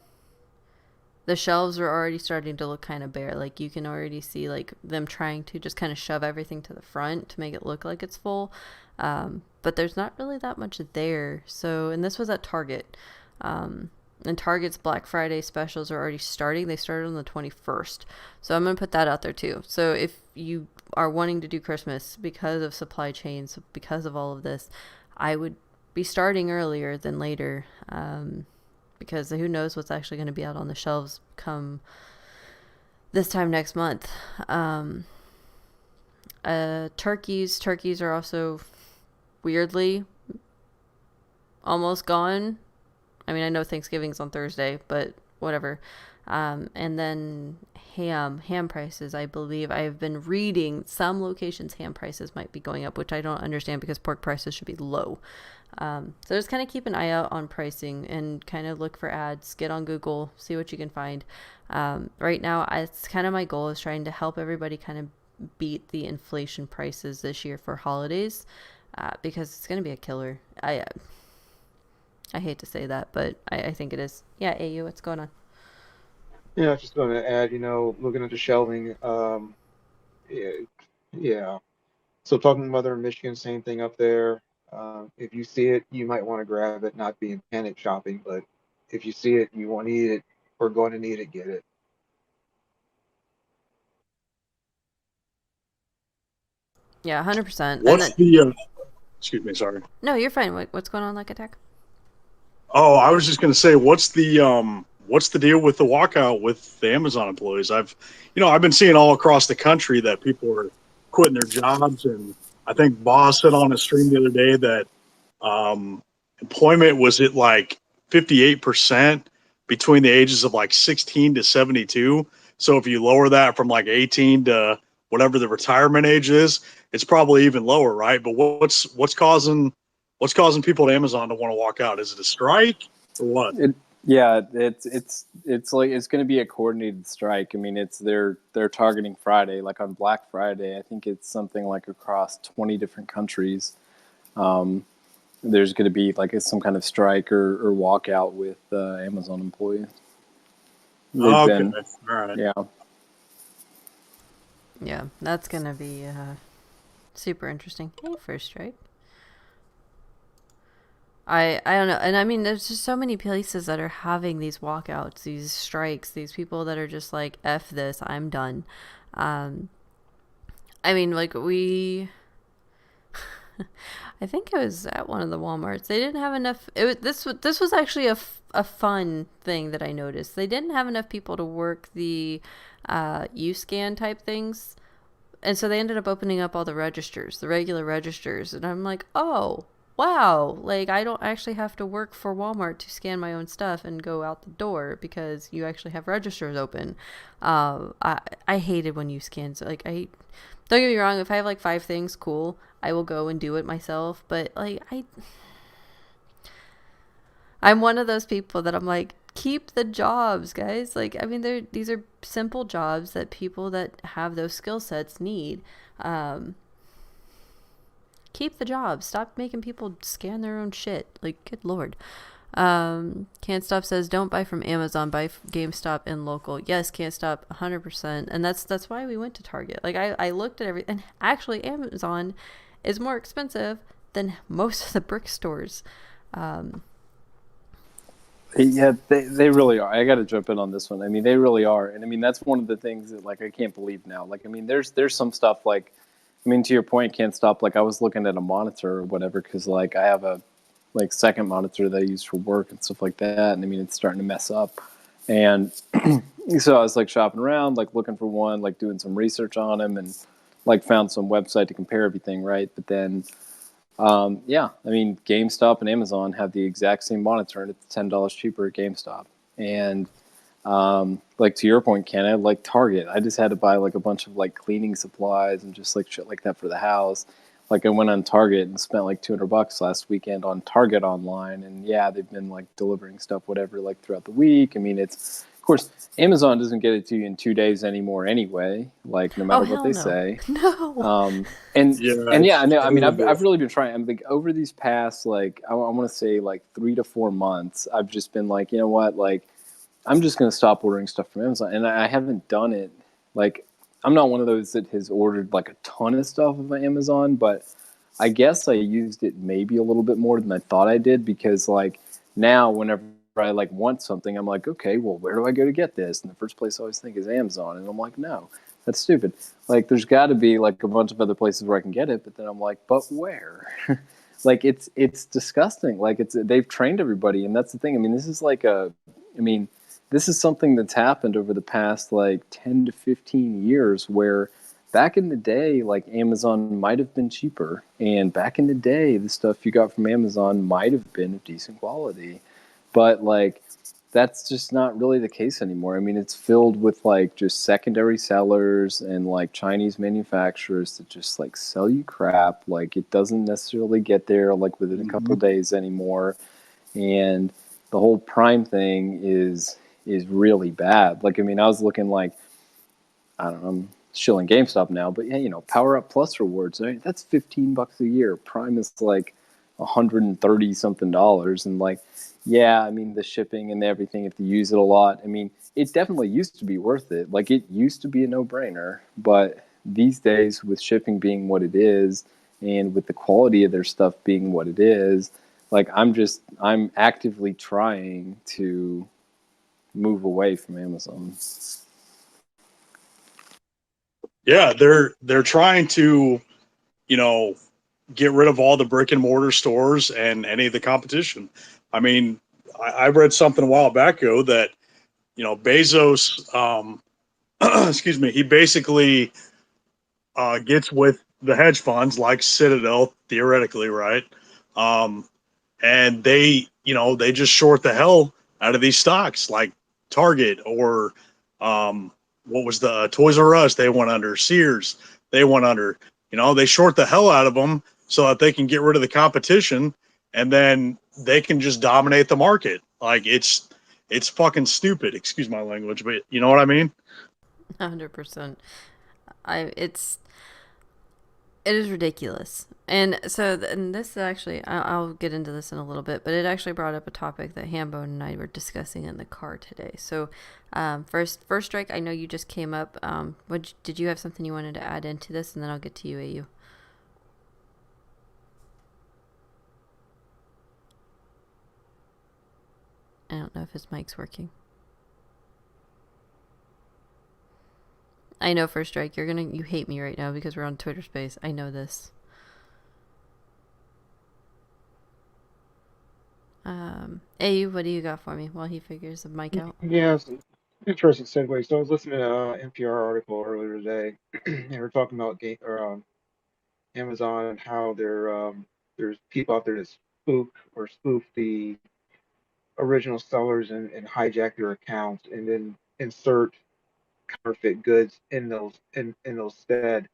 the shelves are already starting to look kind of bare. Like, you can already see, like, them trying to just kind of shove everything to the front to make it look like it's full. But there's not really that much there. So, and this was at Target. And Target's Black Friday specials are already starting. They started on the 21st. So I'm going to put that out there too. So if you are wanting to do Christmas because of supply chains, because of all of this, I would be starting earlier than later. Because who knows what's actually going to be out on the shelves come this time next month. Turkeys are also weirdly almost gone. I mean, I know Thanksgiving's on Thursday, but whatever. And then ham prices, I believe. I've been reading some locations ham prices might be going up, which I don't understand because pork prices should be low. So just kind of keep an eye out on pricing and kind of look for ads, get on Google, see what you can find. Right now, it's kind of my goal is trying to help everybody kind of beat the inflation prices this year for holidays, because it's going to be a killer. I hate to say that, but I think it is. Yeah, AU, what's going on? Yeah, I was just going to add, looking at the shelving, yeah, yeah. So talking to Mother in Michigan, same thing up there. If you see it, you might want to grab it, not being panic shopping, but if you see it, you want to eat it or going to need it, get it. Yeah, 100%. What's the excuse me, sorry. No, you're fine. What's going on, like attack? Oh, I was just going to say, what's the deal with the walkout with the Amazon employees? I've been seeing all across the country that people are quitting their jobs, and I think Boss said on a stream the other day that employment was at like 58% between the ages of like 16 to 72. So if you lower that from like 18 to whatever the retirement age is, it's probably even lower, right? But what's causing people at Amazon to want to walk out? Is it a strike or what? It's like it's going to be a coordinated strike. I mean, they're targeting Friday, like on Black Friday. I think it's something like across 20 different countries. There's going to be like some kind of strike or walkout with Amazon employees. Okay, all right. Yeah. Yeah, that's going to be super interesting. Hey, First Strike. I don't know. And I mean, there's just so many places that are having these walkouts, these strikes, these people that are just like, F this, I'm done. I mean, like I think it was at one of the Walmarts. They didn't have enough. This was actually a fun thing that I noticed. They didn't have enough people to work the U-scan type things. And so they ended up opening up all the registers, the regular registers. And I'm like, oh, wow, like I don't actually have to work for Walmart to scan my own stuff and go out the door because you actually have registers open. I hated when you scan. So, like, don't get me wrong, if I have like 5 things, cool, I will go and do it myself. But like I'm one of those people that I'm like, keep the jobs, guys. Like, I mean, these are simple jobs that people that have those skill sets need. Keep the jobs. Stop making people scan their own shit. Like, good lord. Can't Stop says, don't buy from Amazon, buy GameStop and local. Yes, Can't Stop, 100%. And that's why we went to Target. Like, I looked at everything. And actually, Amazon is more expensive than most of the brick stores. Yeah, they really are. I got to jump in on this one. I mean, they really are. And I mean, that's one of the things that, like, I can't believe now. Like, I mean, there's some stuff like, I mean, to your point, Can't Stop. Like, I was looking at a monitor or whatever because, like, I have a second monitor that I use for work and stuff like that. And I mean, it's starting to mess up. And so I was like shopping around, like looking for one, like doing some research on them, and like found some website to compare everything, right? But then, yeah, I mean, GameStop and Amazon have the exact same monitor, and it's $10 cheaper at GameStop. And like to your point, Ken, like Target, I just had to buy like a bunch of like cleaning supplies and just like shit like that for the house. Like I went on Target and spent like $200 last weekend on Target online, and yeah, they've been like delivering stuff, whatever, like throughout the week. I mean, it's Of course, Amazon doesn't get it to you in 2 days anymore anyway, like no matter what hell they no. say. No. And yeah, I know. I mean, terrible. I've really been trying. I'm like over these past like I want to say like 3 to 4 months. I've just been like, you know what, like I'm just gonna stop ordering stuff from Amazon, and I haven't done it. Like I'm not one of those that has ordered like a ton of stuff of Amazon, but I guess I used it maybe a little bit more than I thought I did because like now whenever I like want something, I'm like, okay, well, where do I go to get this? And the first place I always think is Amazon, and I'm like, no, that's stupid. Like, there's got to be like a bunch of other places where I can get it, but then I'm like, but where? Like, it's disgusting. Like, they've trained everybody, and that's the thing. I mean, this is something that's happened over the past like 10 to 15 years where back in the day, like Amazon might have been cheaper. And back in the day, the stuff you got from Amazon might have been of decent quality. But like, that's just not really the case anymore. I mean, it's filled with like just secondary sellers and like Chinese manufacturers that just like sell you crap. Like, it doesn't necessarily get there like within a couple days anymore. And the whole Prime thing is really bad. Like, I mean, I was looking like, I don't know, I'm shilling GameStop now, but yeah, you know, Power Up Plus rewards, right? That's $15 a year. Prime is like $130 something dollars. And like, yeah, I mean, the shipping and everything, if you use it a lot, I mean, it definitely used to be worth it. Like, it used to be a no-brainer, but these days with shipping being what it is and with the quality of their stuff being what it is, like I'm actively trying to move away from Amazon. Yeah, they're trying to, you know, get rid of all the brick and mortar stores and any of the competition. I mean, I read something a while back ago that, you know, Bezos, excuse me, he basically gets with the hedge funds like Citadel, theoretically, right? Um, and they, you know, they just short the hell out of these stocks like Target or what was the Toys R Us? They went under. Sears, they went under. You know, they short the hell out of them so that they can get rid of the competition, and then they can just dominate the market. Like, it's fucking stupid. Excuse my language, but you know what I mean? 100%. It's it is ridiculous. And so, and this actually, I'll get into this in a little bit, but it actually brought up a topic that Hambone and I were discussing in the car today. So, first strike, I know you just came up. Did you have something you wanted to add into this, and then I'll get to you, AU. I don't know if his mic's working. I know, First Strike, you hate me right now because we're on Twitter Space. I know this. AU, what do you got for me while he figures the mic out? Yeah, it's an interesting segue. So I was listening to an NPR article earlier today, and we're talking about Amazon and how there's people out there that spoof the original sellers and hijack their accounts and then insert counterfeit goods in those stead,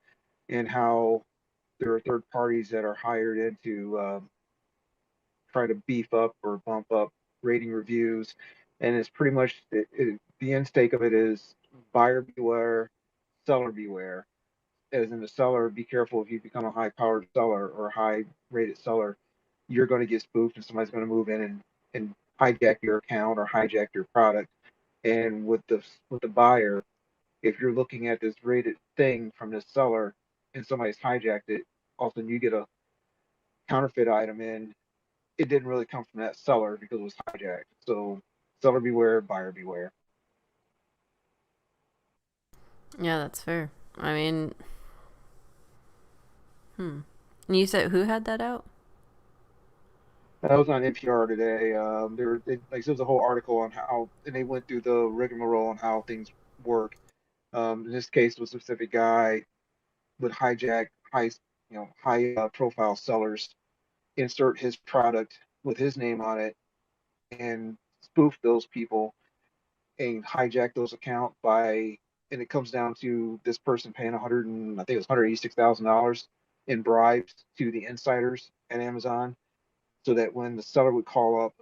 and how there are third parties that are hired in to try to beef up or bump up rating reviews. And it's pretty much the end stake of it is buyer beware, seller beware. As in, the seller, be careful. If you become a high powered seller or high rated seller, you're going to get spoofed, and somebody's going to move in and hijack your account or hijack your product. And with the buyer, if you're looking at this rated thing from this seller and somebody's hijacked it, often you get a counterfeit item in. It didn't really come from that seller because it was hijacked. So seller beware, buyer beware. Yeah, that's fair. I mean, And you said who had that out? That was on NPR today. Like, there was a whole article on how, and they went through the rigmarole on how things work. In this case, was a specific guy would hijack high profile sellers, insert his product with his name on it, and spoof those people and hijack those accounts and it comes down to this person paying I think it was $186,000 in bribes to the insiders at Amazon, so that when the seller would call up,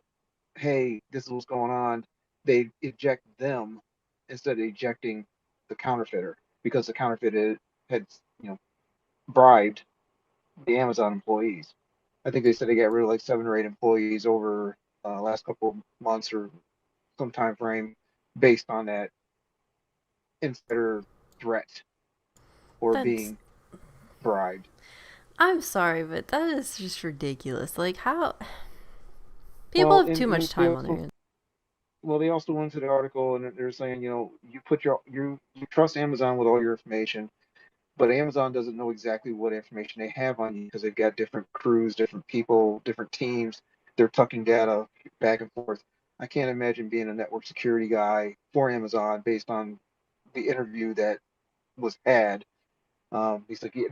hey, this is what's going on, they eject them instead of ejecting the counterfeiter, because the counterfeiter had, bribed the Amazon employees. I think they said they got rid of like 7 or 8 employees over last couple of months or some time frame based on that insider threat or That's. being bribed. I'm sorry, but that is just ridiculous. Like, how. People Well, have too much time on their hands. they also went to the article and they're saying, you put you trust Amazon with all your information, but Amazon doesn't know exactly what information they have on you because they've got different crews, different people, different teams. They're tucking data back and forth. I can't imagine being a network security guy for Amazon based on the interview that was had. He's like, yeah,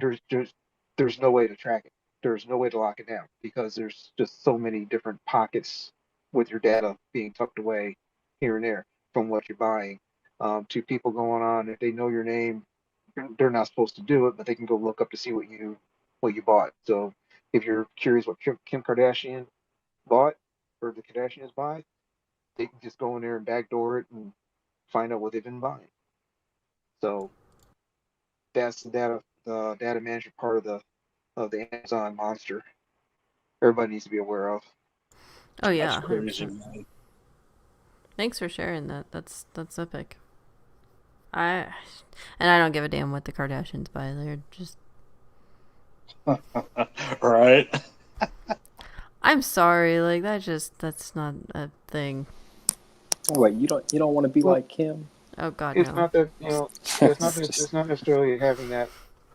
there's no way to track it. There's no way to lock it down because there's just so many different pockets with your data being tucked away here and there from what you're buying. To people going on, if they know your name, they're not supposed to do it, but they can go look up to see what you bought. So if you're curious what Kim Kardashian bought or the Kardashians buy, they can just go in there and backdoor it and find out what they've been buying. So that's the data management part of the Amazon monster. Everybody needs to be aware of. Oh, That's yeah, crazy, 100%. man. Thanks for sharing that. That's epic. And I don't give a damn what the Kardashians buy. They're just. Right? I'm sorry, like that's not a thing. Oh, wait, you don't want to be Well, like Kim? Oh God, it's no. not that it's not necessarily having that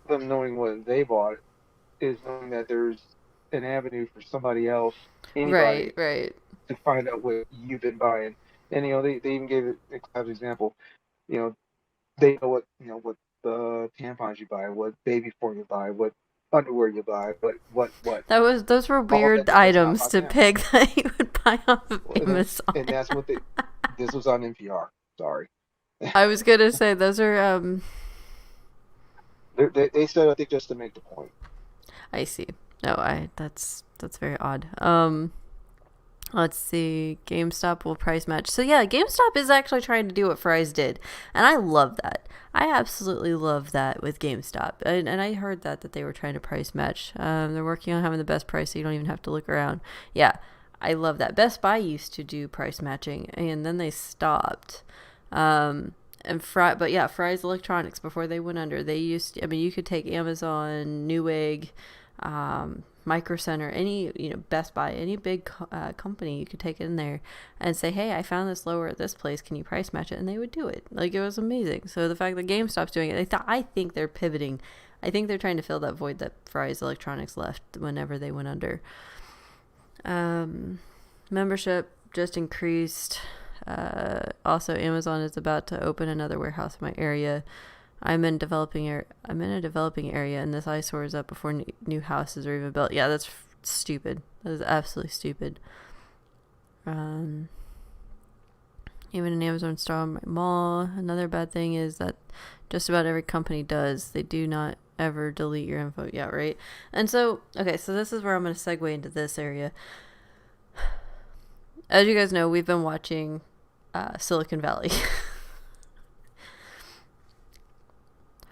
them knowing what they bought. Is knowing that there's an avenue for somebody else, Right, anybody, right. to find out what you've been buying. And they even gave it as an example. You know, they know what the tampons you buy, what baby formula you buy, what underwear you buy, what Those were all that weird information items about to them. pick that you would buy off of Amazon. And that's what this was on NPR. Sorry. I was gonna say those are They said, I think, just to make the point. I see. No, that's very odd. Let's see. GameStop will price match. So yeah, GameStop is actually trying to do what Fry's did, and I love that. I absolutely love that with GameStop, and I heard that they were trying to price match. They're working on having the best price, so you don't even have to look around. Yeah, I love that. Best Buy used to do price matching, and then they stopped. But yeah, Fry's Electronics, before they went under, they used. I mean, you could take Amazon, Newegg, Micro Center, any Best Buy, any big company, you could take it in there and say, hey, I found this lower at this place, can you price match it? And they would do it. Like, it was amazing. So the fact that GameStop's doing it, I think they're pivoting. I think they're trying to fill that void that Fry's Electronics left whenever they went under. Membership just increased. Also, Amazon is about to open another warehouse in my area. I'm in a developing area, and this eyesore is up before new houses are even built. Yeah, that's stupid. That is absolutely stupid. Even an Amazon store in my mall. Another bad thing is that just about every company does. They do not ever delete your info. Yeah, right. And so, okay, so this is where I'm going to segue into this area. As you guys know, we've been watching Silicon Valley.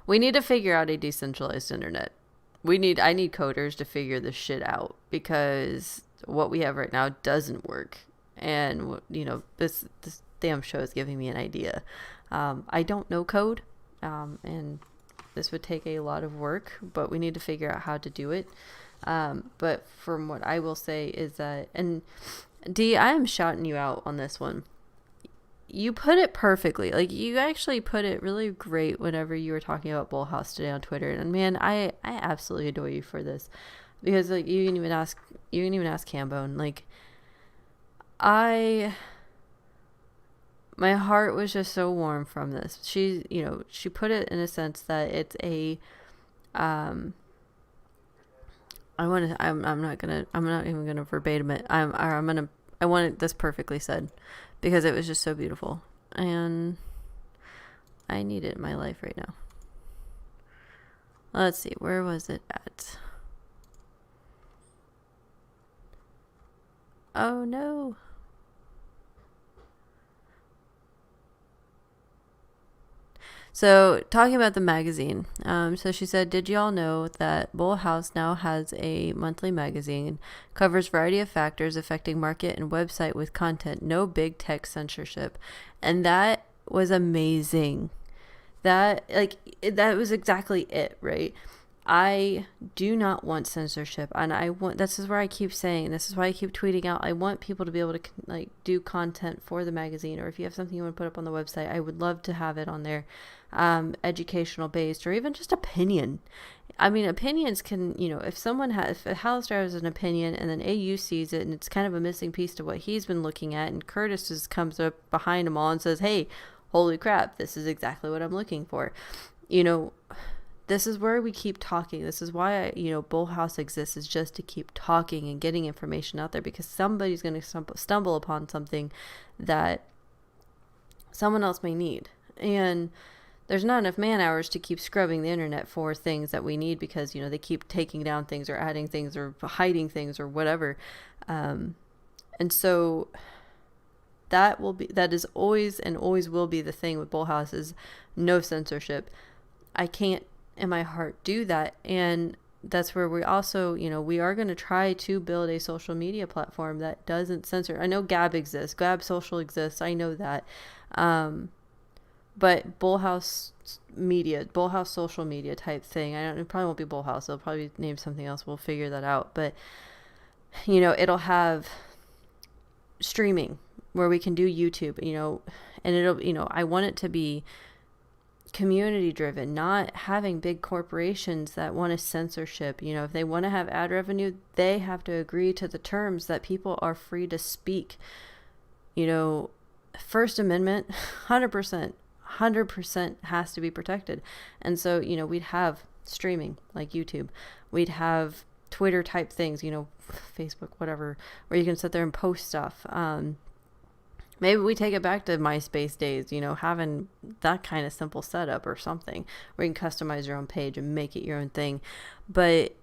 We need to figure out a decentralized internet. I need coders to figure this shit out, because what we have right now doesn't work. And this damn show is giving me an idea. I don't know code, and this would take a lot of work, but we need to figure out how to do it. But from what I will say is that, and D, I am shouting you out on this one. You put it perfectly. Like, you actually put it really great whenever you were talking about BullHouse today on Twitter. And man, I absolutely adore you for this, because like you can even ask Cambone. Like, my heart was just so warm from this. She put it in a sense that it's a I'm not even gonna verbatim it. I want this perfectly said, because it was just so beautiful, and I need it in my life right now. Let's see, where was it at? Oh no. So, talking about the magazine. So she said, did y'all know that BullHouse now has a monthly magazine, covers variety of factors affecting market and website with content, no big tech censorship. And that was amazing. That was exactly it, right? I do not want censorship, and this is where I keep saying, this is why I keep tweeting out, I want people to be able to do content for the magazine, or if you have something you want to put up on the website, I would love to have it on there, educational based, or even just opinion. I mean, opinions can, if Hallister has an opinion and then AU sees it and it's kind of a missing piece to what he's been looking at, and Curtis just comes up behind them all and says, hey, holy crap, this is exactly what I'm looking for. This is where we keep talking. This is why, BullHouse exists, is just to keep talking and getting information out there, because somebody's going to stumble upon something that someone else may need. And there's not enough man hours to keep scrubbing the internet for things that we need, because, they keep taking down things or adding things or hiding things or whatever. And so that is always and always will be the thing with BullHouse, is no censorship. I can't in my heart do that. And that's where we also, we are going to try to build a social media platform that doesn't censor. I know Gab exists, Gab Social exists, I know that. But BullHouse social media type thing, it probably won't be BullHouse, it'll probably name something else, we'll figure that out. But, it'll have streaming where we can do YouTube, and it'll, I want it to be community driven, not having big corporations that want to censorship. If they want to have ad revenue, they have to agree to the terms that people are free to speak. First Amendment, 100% has to be protected. And so, we'd have streaming like YouTube. We'd have Twitter type things, Facebook, whatever, where you can sit there and post stuff. Maybe we take it back to MySpace days, having that kind of simple setup or something where you can customize your own page and make it your own thing. But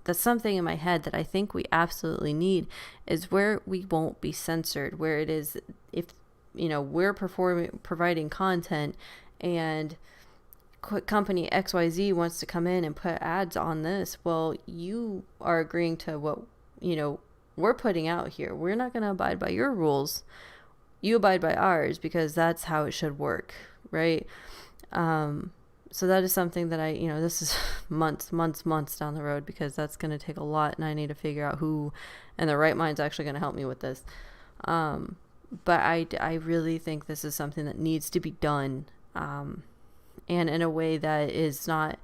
that's something in my head that I think we absolutely need, is where we won't be censored, where it is, if, we're providing content and company XYZ wants to come in and put ads on this, well, you are agreeing to what, we're putting out here. We're not going to abide by your rules. You abide by ours, because that's how it should work, right? So that is something that this is months down the road, because that's going to take a lot, and I need to figure out who in the right mind's actually going to help me with this. But I really think this is something that needs to be done, and in a way that is not,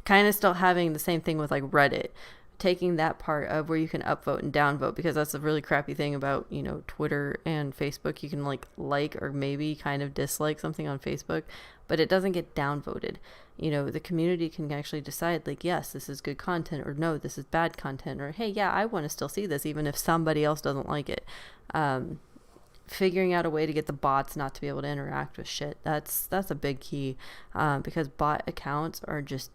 kind of still having the same thing with like Reddit, taking that part of where you can upvote and downvote, because that's a really crappy thing about, Twitter and Facebook. You can like or maybe kind of dislike something on Facebook, but it doesn't get downvoted. The community can actually decide, like, yes, this is good content, or no, this is bad content, or hey, yeah, I want to still see this even if somebody else doesn't like it. Figuring out a way to get the bots not to be able to interact with shit, that's a big key, because bot accounts are just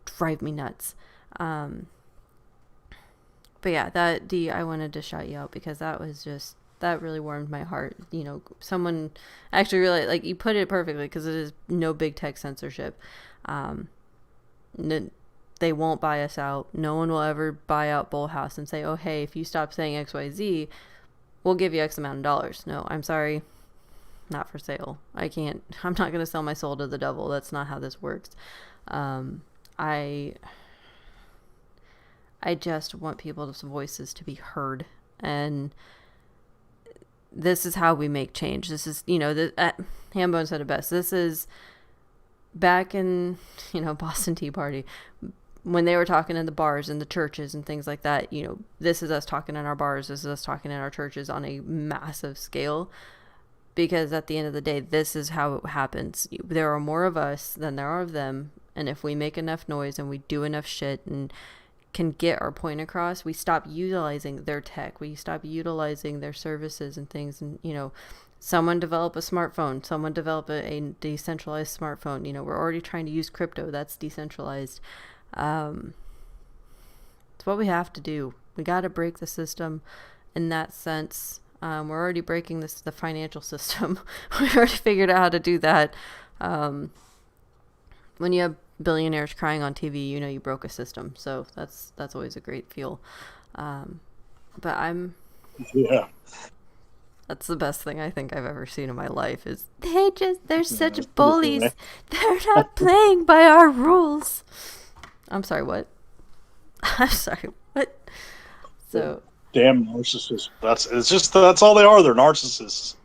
drive me nuts. But yeah, I wanted to shout you out, because that really warmed my heart. Someone actually really, like, you put it perfectly, because it is no big tech censorship. They won't buy us out. No one will ever buy out BullHouse and say, oh, hey, if you stop saying XYZ, we'll give you X amount of dollars. No, I'm sorry. Not for sale. I'm not going to sell my soul to the devil. That's not how this works. I just want people's voices to be heard. And this is how we make change. This is, Hambone said it best. This is back in, Boston Tea Party, when they were talking in the bars and the churches and things like that. This is us talking in our bars, this is us talking in our churches on a massive scale, because at the end of the day, this is how it happens. There are more of us than there are of them, and if we make enough noise and we do enough shit and can get our point across, we stop utilizing their tech, we stop utilizing their services and things. And someone develop a smartphone, someone develop a decentralized smartphone. We're already trying to use crypto, that's decentralized. It's what we have to do. We got to break the system in that sense. We're already breaking the financial system. We already figured out how to do that. When you have billionaires crying on TV, you know you broke a system. So that's always a great feel. But Yeah. that's the best thing I think I've ever seen in my life is they're such bullies. They're not playing by our rules. I'm sorry, what? I'm sorry, what? So Damn narcissists. That's all they are. They're narcissists.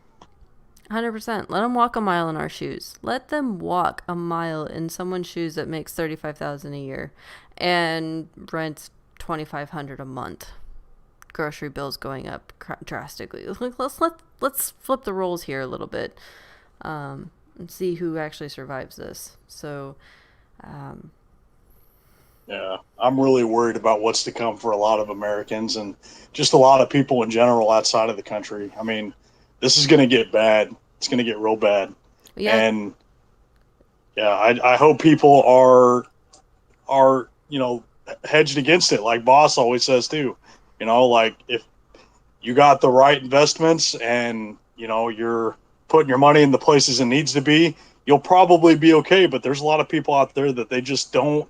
100%. Let them walk a mile in our shoes. Let them walk a mile in someone's shoes that makes $35,000 a year and rents $2,500 a month. Grocery bills going up drastically. Let's flip the roles here a little bit, and see who actually survives this. So, Yeah, I'm really worried about what's to come for a lot of Americans and just a lot of people in general outside of the country. I mean, this is going to get bad. It's going to get real bad. yeah, And yeah, I hope people are hedged against it, like Boss always says too. Like if you got the right investments and you're putting your money in the places it needs to be, you'll probably be okay. But there's a lot of people out there that they just don't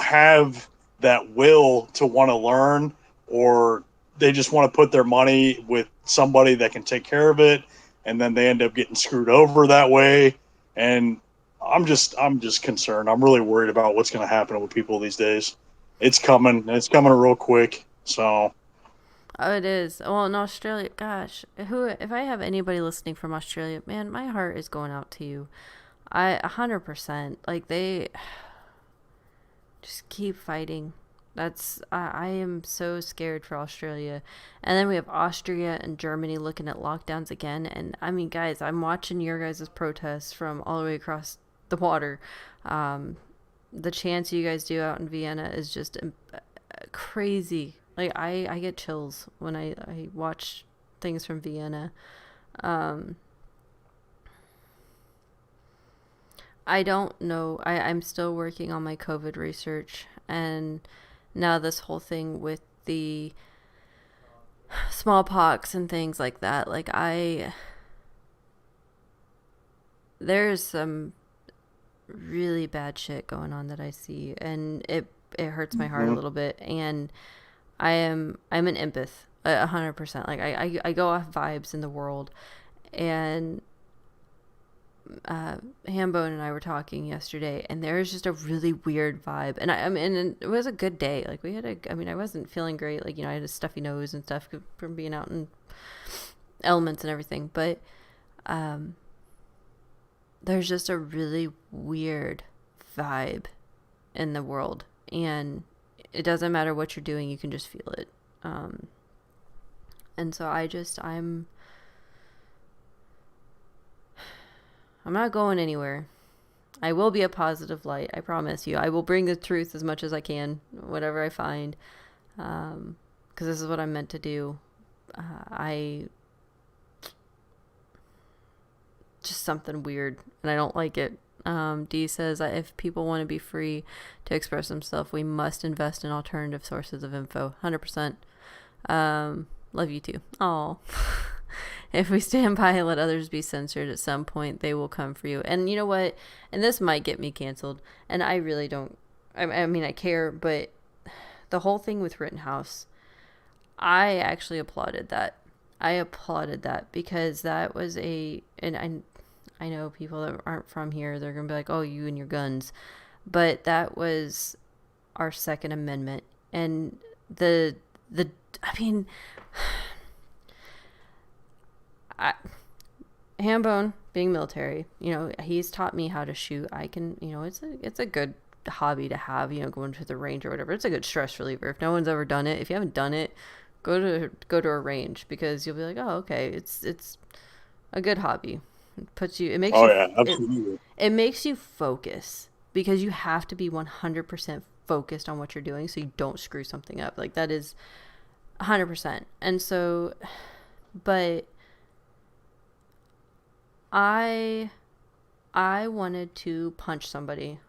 have that will to want to learn, or they just want to put their money with somebody that can take care of it, and then they end up getting screwed over that way. And I'm just concerned. I'm really worried about what's going to happen with people these days. It's coming, and it's coming real quick. So oh, it is. Well, in Australia, gosh, if I have anybody listening from Australia, man, my heart is going out to you. 100%. Like they just keep fighting. I am so scared for Australia. And then we have Austria and Germany looking at lockdowns again. And I mean, guys, I'm watching your guys' protests from all the way across the water. The chants you guys do out in Vienna is just crazy. Like I get chills when I watch things from Vienna. I don't know. I'm still working on my COVID research, and now this whole thing with the smallpox and things like that. Like there's some really bad shit going on that I see, and it hurts my heart a little bit. And I'm an empath, 100%. Like I go off vibes in the world, and Hambone and I were talking yesterday, and there was just a really weird vibe. And I mean, it was a good day. Like I wasn't feeling great. Like, I had a stuffy nose and stuff from being out in elements and everything. But there's just a really weird vibe in the world, and it doesn't matter what you're doing, you can just feel it. And so I'm not going anywhere. I will be a positive light. I promise you. I will bring the truth as much as I can, whatever I find, because this is what I'm meant to do. Just something weird, and I don't like it. D says that if people want to be free to express themselves, we must invest in alternative sources of info. 100%. Love you too. Aw. If we stand by and let others be censored, at some point they will come for you. And you know what? And this might get me canceled. And I really don't. I mean, I care, but the whole thing with Rittenhouse, I actually applauded that. I applauded that because that was and I know people that aren't from here, they're going to be like, oh, you and your guns. But that was our Second Amendment. And I mean, Hambone, being military, he's taught me how to shoot. I can, it's a good hobby to have, going to the range or whatever. It's a good stress reliever. If no one's ever done it, if you haven't done it, go to a range, because you'll be like, oh, okay, it's a good hobby. It makes absolutely. It makes you focus, because you have to be 100% focused on what you're doing so you don't screw something up. Like, that is 100%. And so, but I wanted to punch somebody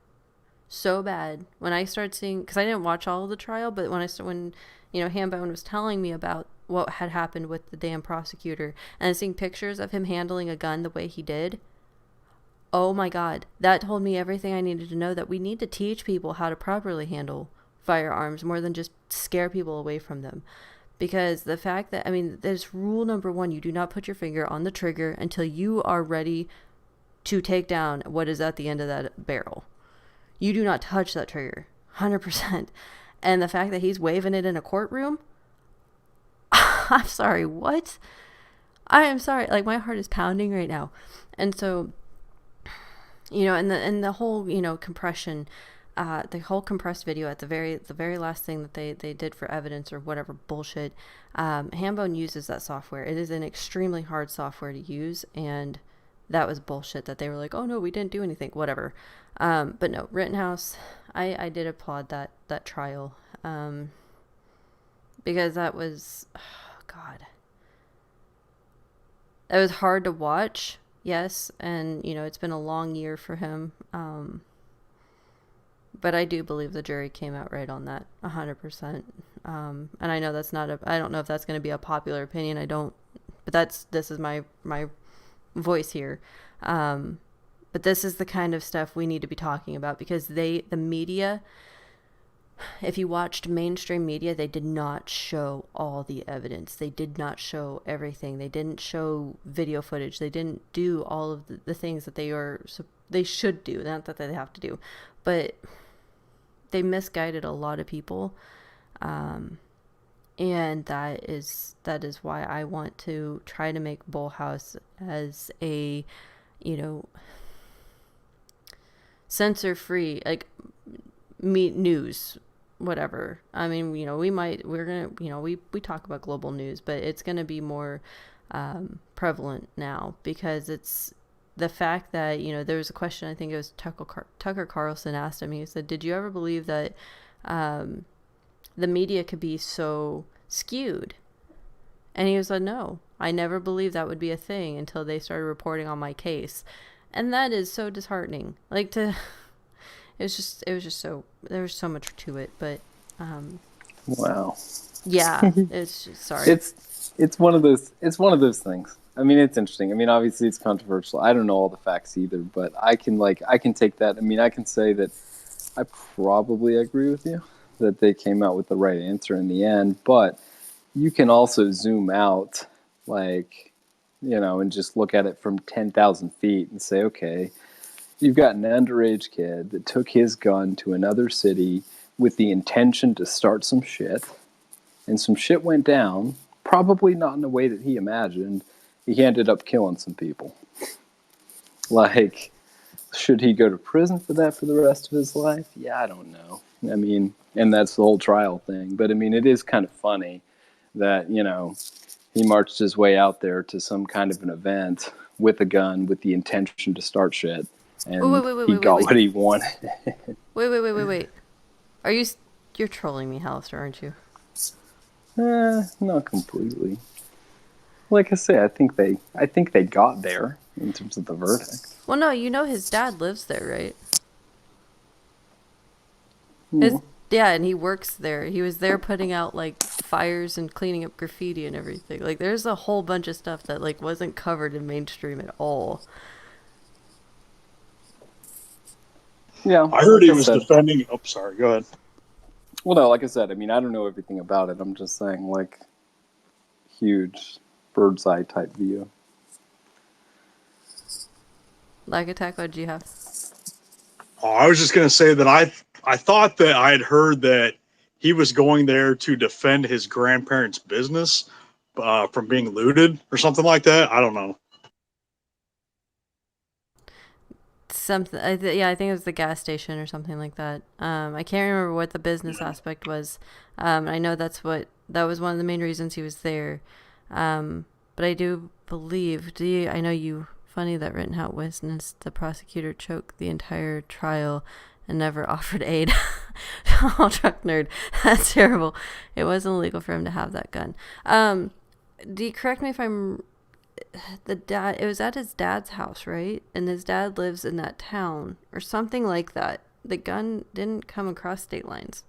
so bad when I started seeing, because I didn't watch all of the trial, but when Hambone was telling me about what had happened with the damn prosecutor and seeing pictures of him handling a gun the way he did. Oh my God, that told me everything I needed to know, that we need to teach people how to properly handle firearms more than just scare people away from them. Because the fact that, I mean, there's rule number 1, you do not put your finger on the trigger until you are ready to take down what is at the end of that barrel. You do not touch that trigger, 100%. And the fact that he's waving it in a courtroom, I'm sorry, what? I am sorry, like my heart is pounding right now. And so, you know, and the whole, you know, compression, the whole compressed video at the very last thing that they did for evidence or whatever bullshit, Hambone uses that software. It is an extremely hard software to use, and that was bullshit that they were like, oh no, we didn't do anything, whatever. But no, Rittenhouse, I did applaud that trial, because that was, oh God, it was hard to watch, yes, and you know, it's been a long year for him, but I do believe the jury came out right on that, 100%. And I know that's not I don't know if that's going to be a popular opinion. I don't, but this is my voice here. But this is the kind of stuff we need to be talking about, because the media, if you watched mainstream media, they did not show all the evidence. They did not show everything. They didn't show video footage. They didn't do all of the things that they should do. Not that they have to do, but they misguided a lot of people. And that is why I want to try to make BullHouse as a, you know, censor-free, like, news, whatever. I mean, you know, we're gonna, you know, we talk about global news, but it's gonna be more prevalent now, because it's the fact that, you know, there was a question, I think it was Tucker Carlson asked him, he said, did you ever believe that the media could be so skewed? And he was like, no, I never believed that would be a thing until they started reporting on my case. And that is so disheartening. Like, it was just so, there was so much to it, but Wow. Yeah, it's just, sorry. It's one of those things. I mean, it's interesting. I mean, obviously it's controversial. I don't know all the facts either, but I can take that. I mean, I can say that I probably agree with you that they came out with the right answer in the end, but you can also zoom out, like, you know, and just look at it from 10,000 feet and say, okay, you've got an underage kid that took his gun to another city with the intention to start some shit, and some shit went down, probably not in the way that he imagined. He ended up killing some people. Like, should he go to prison for that for the rest of his life? Yeah, I don't know. I mean, and that's the whole trial thing. But I mean, it is kind of funny that, you know, he marched his way out there to some kind of an event with a gun with the intention to start shit. And he got what he wanted. Wait. You're trolling me, Hallister, aren't you? Not completely. Like I say, I think they got there in terms of the verdict. Well, no, you know his dad lives there, right? Yeah, and he works there. He was there putting out, like, fires and cleaning up graffiti and everything. Like, there's a whole bunch of stuff that, like, wasn't covered in mainstream at all. Yeah. I heard he was defending... Oh, sorry, go ahead. Well, no, like I said, I mean, I don't know everything about it. I'm just saying, like, huge bird's eye type view. Lag Attack, what did you have? Oh, I was just going to say that I thought that I had heard that he was going there to defend his grandparents' business from being looted or something like that. I don't know. Something, I think it was the gas station or something like that. I can't remember what the business aspect was. I know that was one of the main reasons he was there. But I do believe, I know you, funny that Rittenhouse witnessed the prosecutor choke the entire trial and never offered aid. Oh, truck nerd. That's terrible. It wasn't illegal for him to have that gun. Do you correct me if I'm... it was at his dad's house, right? And his dad lives in that town or something like that. The gun didn't come across state lines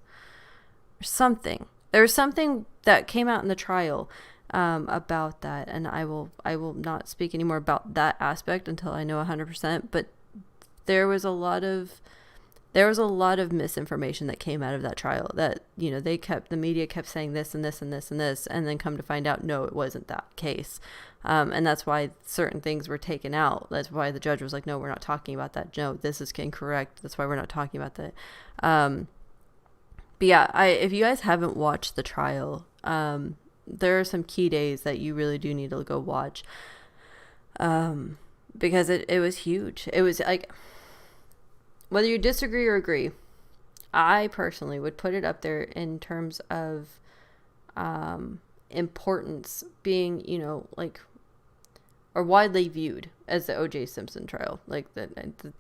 or something. There was something that came out in the trial about that, and I will not speak anymore about that aspect until I know 100%. But there was a lot of misinformation that came out of that trial. That the media kept saying this and this and this and this, and then come to find out, no, it wasn't that case. And that's why certain things were taken out. That's why the judge was like, no, we're not talking about that. No, this is incorrect. That's why we're not talking about that. But yeah, if you guys haven't watched the trial, there are some key days that you really do need to go watch. Because it was huge. It was like, whether you disagree or agree, I personally would put it up there in terms of importance being, or widely viewed as the O.J. Simpson trial.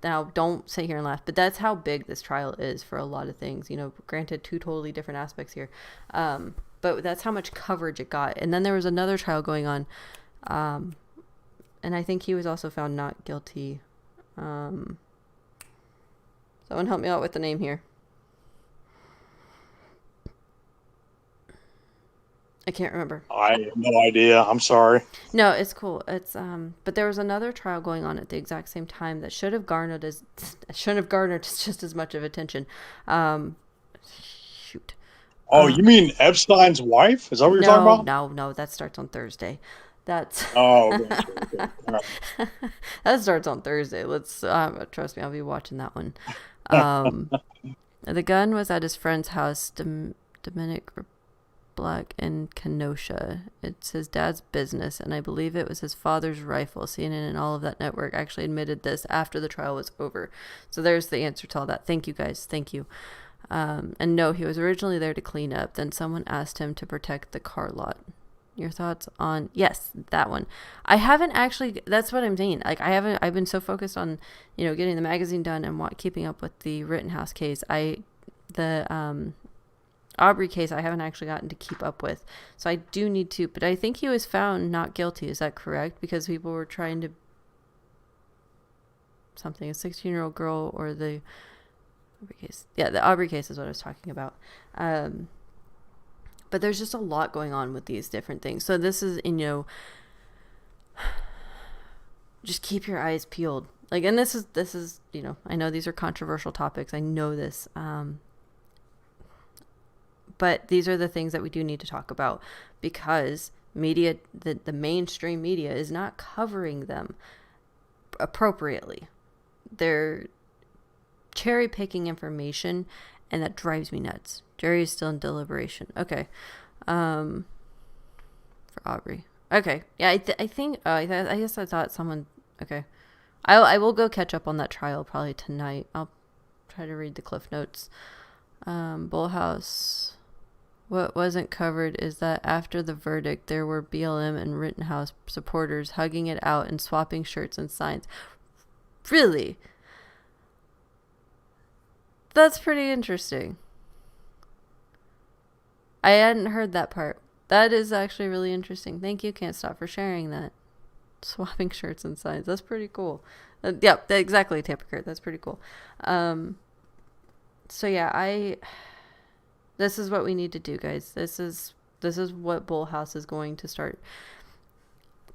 Now, don't sit here and laugh, but that's how big this trial is for a lot of things. Granted, two totally different aspects here, but that's how much coverage it got. And then there was another trial going on, and I think he was also found not guilty. Someone help me out with the name here. I can't remember. I have no idea. I'm sorry. No, it's cool. It's but there was another trial going on at the exact same time that shouldn't have garnered just as much of attention. Shoot. Oh, you mean Epstein's wife? Is that what you're talking about? No, that starts on Thursday. That's Oh, okay. All right. that starts on Thursday. Let's trust me, I'll be watching that one. The gun was at his friend's house, Dominic Black in Kenosha. It's his dad's business, and I believe it was his father's rifle. CNN and all of that network actually admitted this after the trial was over. So there's the answer to all that. Thank you, guys. Thank you. And no, he was originally there to clean up. Then someone asked him to protect the car lot. Your thoughts on, yes, that one. I haven't actually, that's what I'm saying. I've been so focused on, getting the magazine done and keeping up with the Rittenhouse case. The Aubrey case, I haven't actually gotten to keep up with. So I do need to, but I think he was found not guilty. Is that correct? Because people were trying to, a 16-year-old girl, or the Aubrey case. Yeah, the Aubrey case is what I was talking about. But there's just a lot going on with these different things. So this is, just keep your eyes peeled. And this is, I know these are controversial topics. I know this. But these are the things that we do need to talk about, because media, the mainstream media, is not covering them appropriately. They're cherry picking information, and that drives me nuts. Jerry is still in deliberation. Okay. For Aubrey. Okay. Yeah, I think, I guess I thought someone, okay. I will go catch up on that trial probably tonight. I'll try to read the Cliff Notes. BullHouse. What wasn't covered is that after the verdict, there were BLM and Rittenhouse supporters hugging it out and swapping shirts and signs. Really? That's pretty interesting. I hadn't heard that part. That is actually really interesting. Thank you, Can't Stop, for sharing that. Swapping shirts and signs. That's pretty cool. Yep, exactly, Tampa Kurt. That's pretty cool. So yeah, this is what we need to do, guys. This is what BullHouse is going to start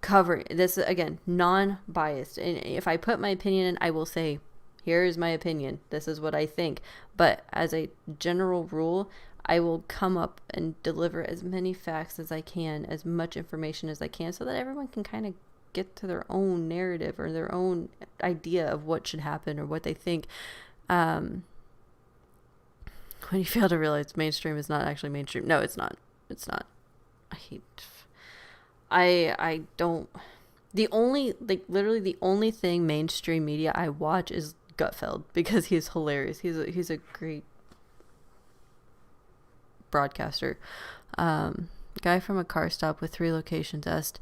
covering. This is, again, non-biased. And if I put my opinion in, I will say, here is my opinion. This is what I think. But as a general rule, I will come up and deliver as many facts as I can, as much information as I can, so that everyone can kind of get to their own narrative or their own idea of what should happen or what they think. When you fail to realize mainstream is not actually mainstream. No, it's not. It's not. I don't. Literally the only thing mainstream media I watch is Gutfeld, because he's hilarious. He's a great broadcaster. Guy from a car stop with 3 locations asked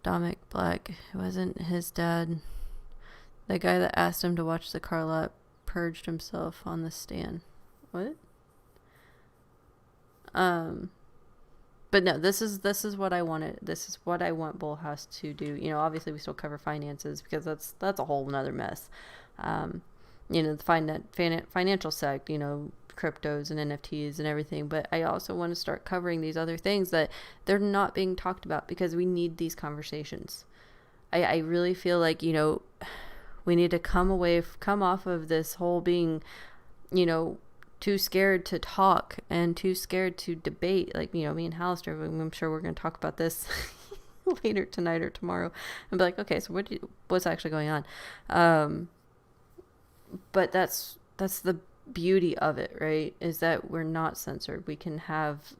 Dominic Black, it wasn't his dad. The guy that asked him to watch the car lot purged himself on the stand. What? But no, this is what I wanted. This is what I want BullHouse to do. Obviously we still cover finances, because that's a whole nother mess. The financial sect, cryptos and NFTs and everything, but I also want to start covering these other things that they're not being talked about because we need these conversations. I really feel like, we need to come off of this whole being, too scared to talk and too scared to debate. Like, me and Hallister, I'm sure we're going to talk about this later tonight or tomorrow and be like, okay, so what's actually going on? But that's the beauty of it, right? Is that we're not censored. We can have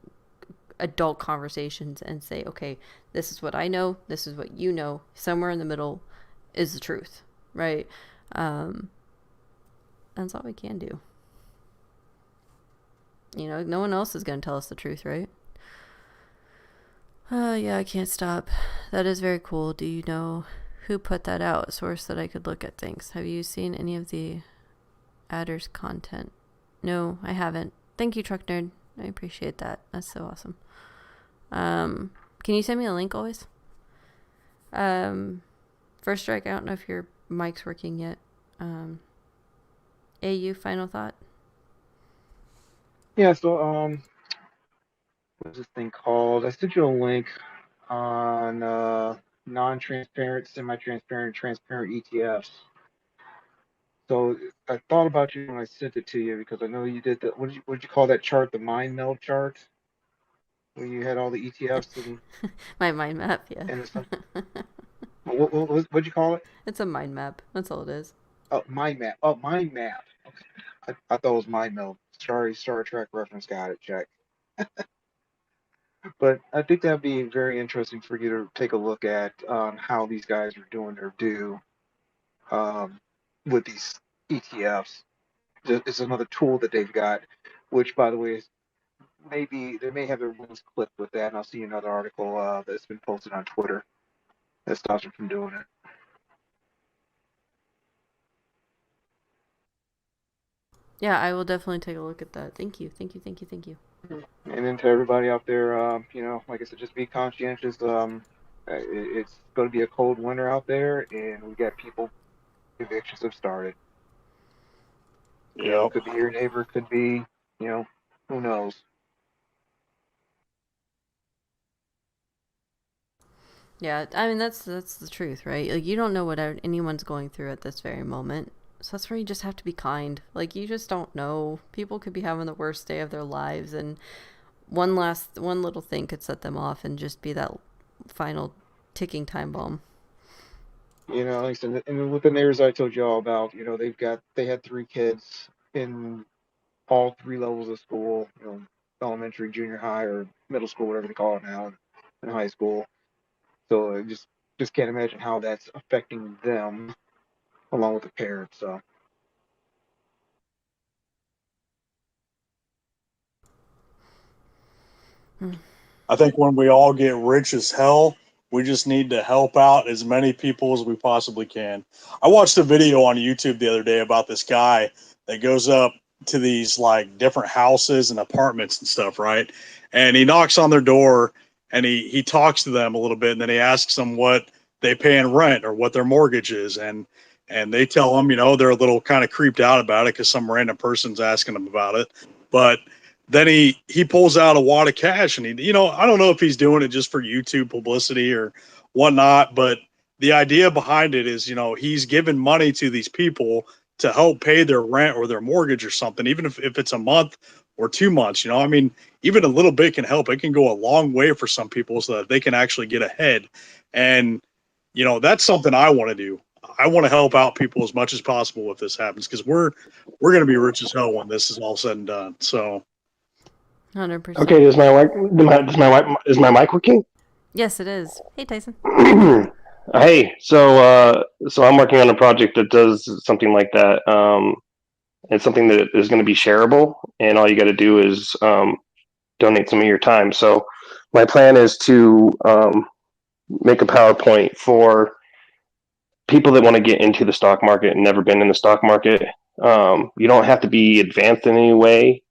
adult conversations and say, okay, this is what I know, this is what you know, somewhere in the middle is the truth, right? That's all we can do. No one else is going to tell us the truth, right? Yeah, I can't stop. That is very cool. Do you know who put that out? A source that I could look at things. Have you seen any of the Adder's content? No, I haven't. Thank you, Truck Nerd. I appreciate that. That's so awesome. Can you send me a link always? First Strike, I don't know if your mic's working yet. AU, final thought? Yeah, so what's this thing called? I sent you a link on non-transparent, semi-transparent, transparent ETFs. So I thought about you when I sent it to you because I know you did the what did you call that chart? The mind meld chart, where you had all the ETFs and My mind map, yeah. and stuff. What'd you call it? It's a mind map. That's all it is. Oh, mind map. Oh, mind map. Okay. I thought it was mind meld. Sorry, Star Trek reference. Got it. Check. But I think that'd be very interesting for you to take a look at how these guys are doing their due with these ETFs. It's another tool that they've got, which, by the way, is maybe they may have their wings clipped with that. And I'll see another article that's been posted on Twitter that stops them from doing it. Yeah, I will definitely take a look at that. Thank you. And then to everybody out there, like I said, just be conscientious. It's going to be a cold winter out there, and we got people. Evictions have started. Yeah. Could be your neighbor, could be, who knows. Yeah, I mean that's the truth, right? Like you don't know what anyone's going through at this very moment. So that's where you just have to be kind. Like you just don't know. People could be having the worst day of their lives and one little thing could set them off and just be that final ticking time bomb. Like I said, and with the neighbors I told you all about, they had 3 kids in all 3 levels of school, elementary, junior high, or middle school, whatever they call it now, and high school. So I just can't imagine how that's affecting them along with the parents. So. I think when we all get rich as hell, we just need to help out as many people as we possibly can. I watched a video on YouTube the other day about this guy that goes up to these like different houses and apartments and stuff, right? And he knocks on their door and he talks to them a little bit, and then he asks them what they pay in rent or what their mortgage is, and they tell him, they're a little kind of creeped out about it because some random person's asking them about it, but then he pulls out a wad of cash, and I don't know if he's doing it just for YouTube publicity or whatnot, but the idea behind it is, he's giving money to these people to help pay their rent or their mortgage or something, even if it's a month or 2 months. I mean, even a little bit can help. It can go a long way for some people so that they can actually get ahead. And, that's something I want to do. I want to help out people as much as possible if this happens, because we're going to be rich as hell when this is all said and done. So 100%. Okay, is my mic working? Yes, it is. Hey, Tyson. Hey, so I'm working on a project that does something like that. It's something that is going to be shareable, and all you got to do is donate some of your time. So my plan is to make a PowerPoint for people that want to get into the stock market and never been in the stock market. You don't have to be advanced in any way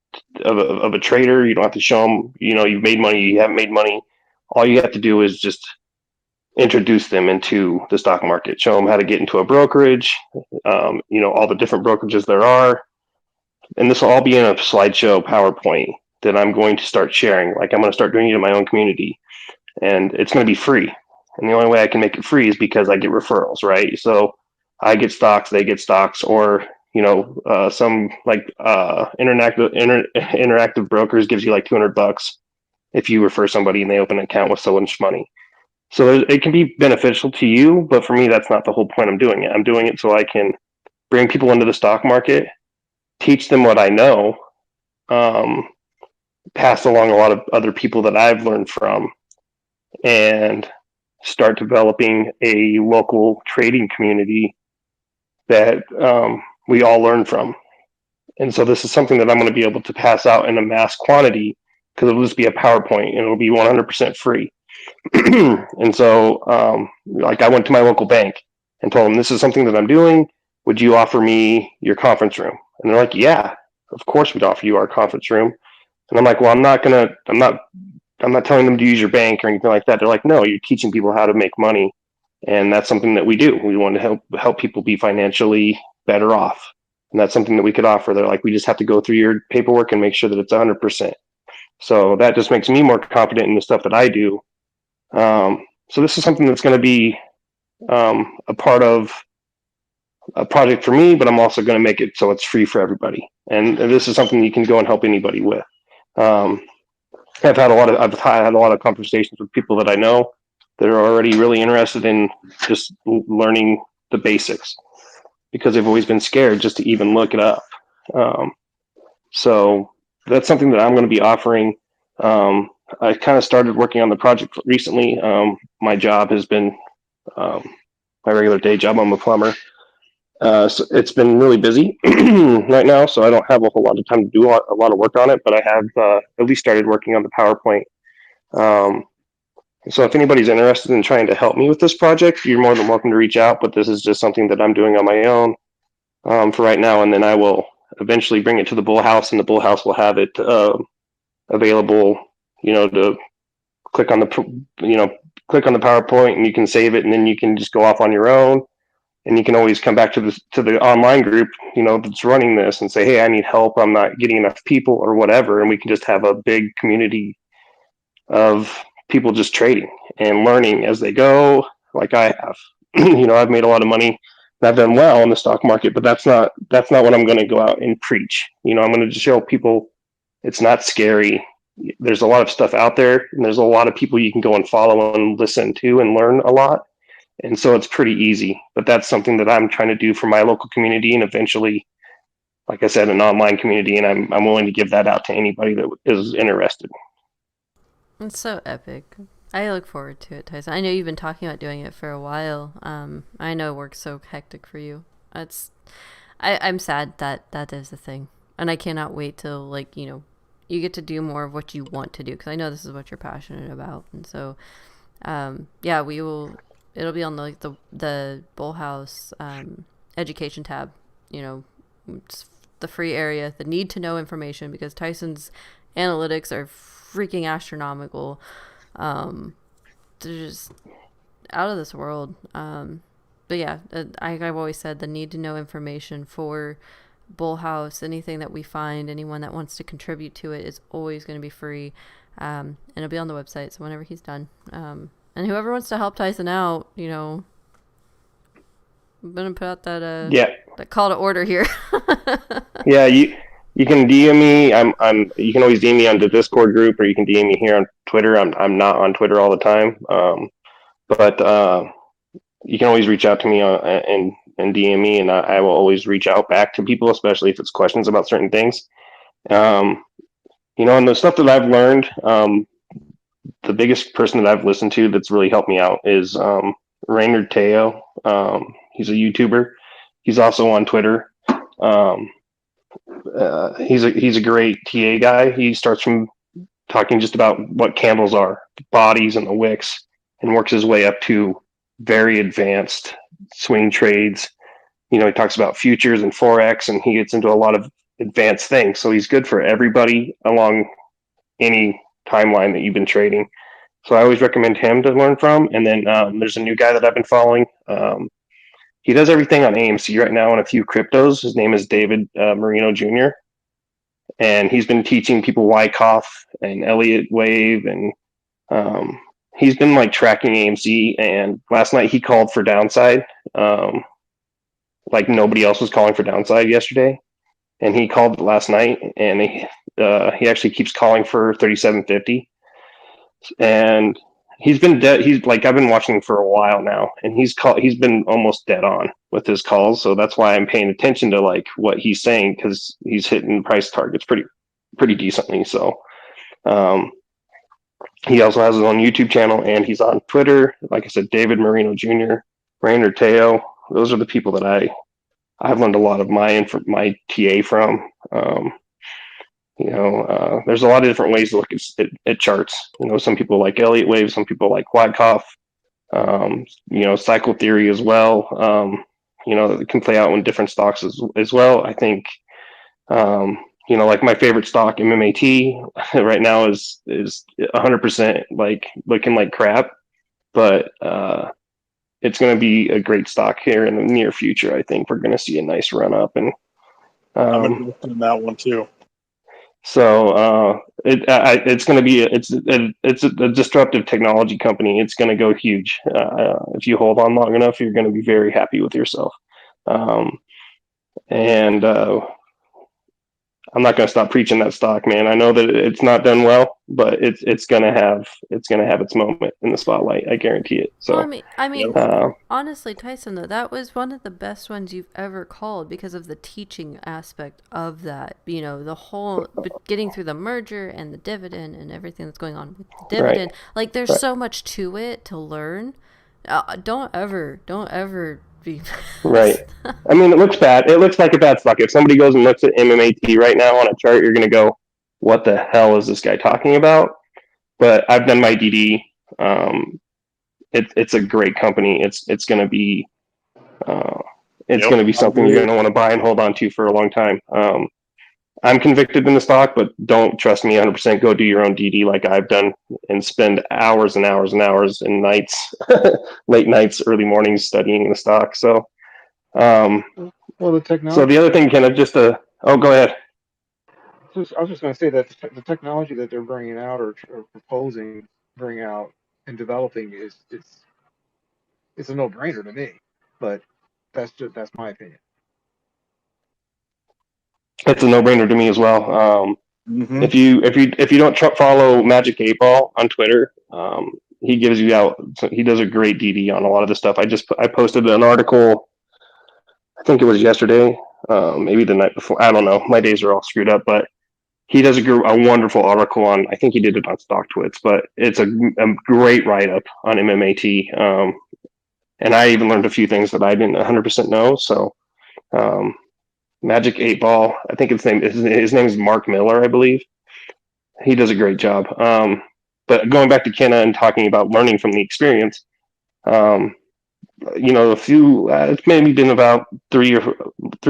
of a trader. You don't have to show them, you've made money, you haven't made money. All you have to do is just introduce them into the stock market, show them how to get into a brokerage, all the different brokerages there are, and this will all be in a slideshow PowerPoint that I'm going to start sharing. Like I'm going to start doing it in my own community, and it's going to be free. And the only way I can make it free is because I get referrals, right? So I get stocks, they get stocks, or some like interactive brokers gives you like $200 if you refer somebody and they open an account with so much money. So it can be beneficial to you, but for me, that's not the whole point I'm doing it. I'm doing it so I can bring people into the stock market, teach them what I know, um, pass along a lot of other people that I've learned from, and start developing a local trading community that we all learn from. And so this is something that I'm going to be able to pass out in a mass quantity because it'll just be a PowerPoint and it'll be 100% free. And so, like I went to my local bank and told them, this is something that I'm doing. Would you offer me your conference room? And they're like, yeah, of course we'd offer you our conference room. And I'm like, well, I'm not telling them to use your bank or anything like that. They're like, no, you're teaching people how to make money. And that's something that we do. We want to help people be financially better off. And that's something that we could offer. They're like, we just have to go through your paperwork and make sure that it's 100%. So that just makes me more confident in the stuff that I do. So this is something that's going to be a part of a project for me, but I'm also going to make it so it's free for everybody. And this is something you can go and help anybody with. I've had a lot of conversations with people that I know that are already really interested in just learning the basics because they've always been scared just to even look it up. So that's something that I'm going to be offering. I kind of started working on the project recently. My job has been my regular day job. I'm a plumber. So it's been really busy right now, so I don't have a whole lot of time to do a lot of work on it, but I have at least started working on the PowerPoint. So if anybody's interested in trying to help me with this project, you're more than welcome to reach out, but this is just something that I'm doing on my own for right now, and then I will eventually bring it to the BullHouse, and the BullHouse will have it available, to click on the PowerPoint, and you can save it, and then you can just go off on your own. And you can always come back to the online group, that's running this and say, hey, I need help. I'm not getting enough people or whatever. And we can just have a big community of people just trading and learning as they go, like I have. I've made a lot of money and I've done well in the stock market, but that's not what I'm going to go out and preach. I'm going to just show people it's not scary. There's a lot of stuff out there, and there's a lot of people you can go and follow and listen to and learn a lot. And so it's pretty easy, but that's something that I'm trying to do for my local community and eventually, like I said, an online community. And I'm willing to give that out to anybody that is interested. It's so epic. I look forward to it, Tyson. I know you've been talking about doing it for a while. I know work's so hectic for you. I'm sad that is the thing. And I cannot wait till, you get to do more of what you want to do. Because I know this is what you're passionate about. And so, we will... It'll be on the BullHouse education tab, it's the free area, the need to know information, because Tyson's analytics are freaking astronomical. They're just out of this world. But yeah, I've always said the need to know information for BullHouse, anything that we find, anyone that wants to contribute to it is always going to be free. And it'll be on the website. So whenever he's done, and whoever wants to help Tyson out, I'm gonna put out that call to order here. Yeah, you can DM me. You can always DM me on the Discord group, or you can DM me here on Twitter. I'm not on Twitter all the time, but you can always reach out to me and DM me, and I will always reach out back to people, especially if it's questions about certain things. And the stuff that I've learned. The biggest person that I've listened to that's really helped me out is Raynard Teo. He's a YouTuber. He's also on Twitter. He's a great TA guy. He starts from talking just about what candles are, the bodies and the wicks, and works his way up to very advanced swing trades. He talks about futures and Forex, and he gets into a lot of advanced things. So he's good for everybody along any timeline that you've been trading. So I always recommend him to learn from. And then there's a new guy that I've been following. He does everything on AMC right now on a few cryptos. His name is David Marino Jr. and he's been teaching people Wyckoff and Elliott Wave, and he's been like tracking AMC. And last night he called for downside, like nobody else was calling for downside yesterday, and he called it last night, and he actually keeps calling for 37.50, and he's been dead. He's like, I've been watching for a while now, and he's been almost dead on with his calls. So that's why I'm paying attention to like what he's saying, because he's hitting price targets pretty decently. So he also has his own YouTube channel, and he's on Twitter. Like I said, David Marino Jr., Rainer Teo. Those are the people that I've learned a lot of my TA from. There's a lot of different ways to look at charts. Some people like Elliott Wave, some people like Wyckoff, cycle theory as well. It can play out in different stocks as well. I think, like my favorite stock, MMAT, right now is 100% like looking like crap, but it's going to be a great stock here in the near future. I think we're going to see a nice run up, and I'm invested in that one too. So it's going to be it's a disruptive technology company. It's going to go huge. If you hold on long enough, you're going to be very happy with yourself. And I'm not going to stop preaching that stock, man. I know that it's not done well, but it's going to have its moment in the spotlight. I guarantee it. So well, I mean, honestly, Tyson, though, that was one of the best ones you've ever called because of the teaching aspect of that. The whole getting through the merger and the dividend and everything that's going on with the dividend. Right. Like, there's so much to it to learn. Don't ever be right. I mean, it looks bad. It looks like a bad stock. If somebody goes and looks at MMAT right now on a chart, you're going to go, what the hell is this guy talking about? But I've done my DD. It's a great company. It's going to be going to be something you're going to want to buy and hold on to for a long time. I'm convicted in the stock, but don't trust me 100%. Go do your own DD like I've done and spend hours and hours and hours and nights, late nights, early mornings studying the stock. So, the technology. So the other thing, Ken, go ahead. I was just going to say that the technology that they're bringing out or proposing, bring out and developing it's a no-brainer to me. But that's my opinion. It's a no-brainer to me as well. If you don't follow Magic 8 Ball on Twitter, he gives you out. He does a great DD on a lot of this stuff. I posted an article. I think it was yesterday, maybe the night before. I don't know. My days are all screwed up, but he does a wonderful article on. I think he did it on StockTwits, but it's a great write-up on MMAT. And I even learned a few things that I didn't 100% know. So. Magic 8 Ball. I think his name is Mark Miller, I believe. He does a great job. But going back to Kenna and talking about learning from the experience, it's maybe been about 3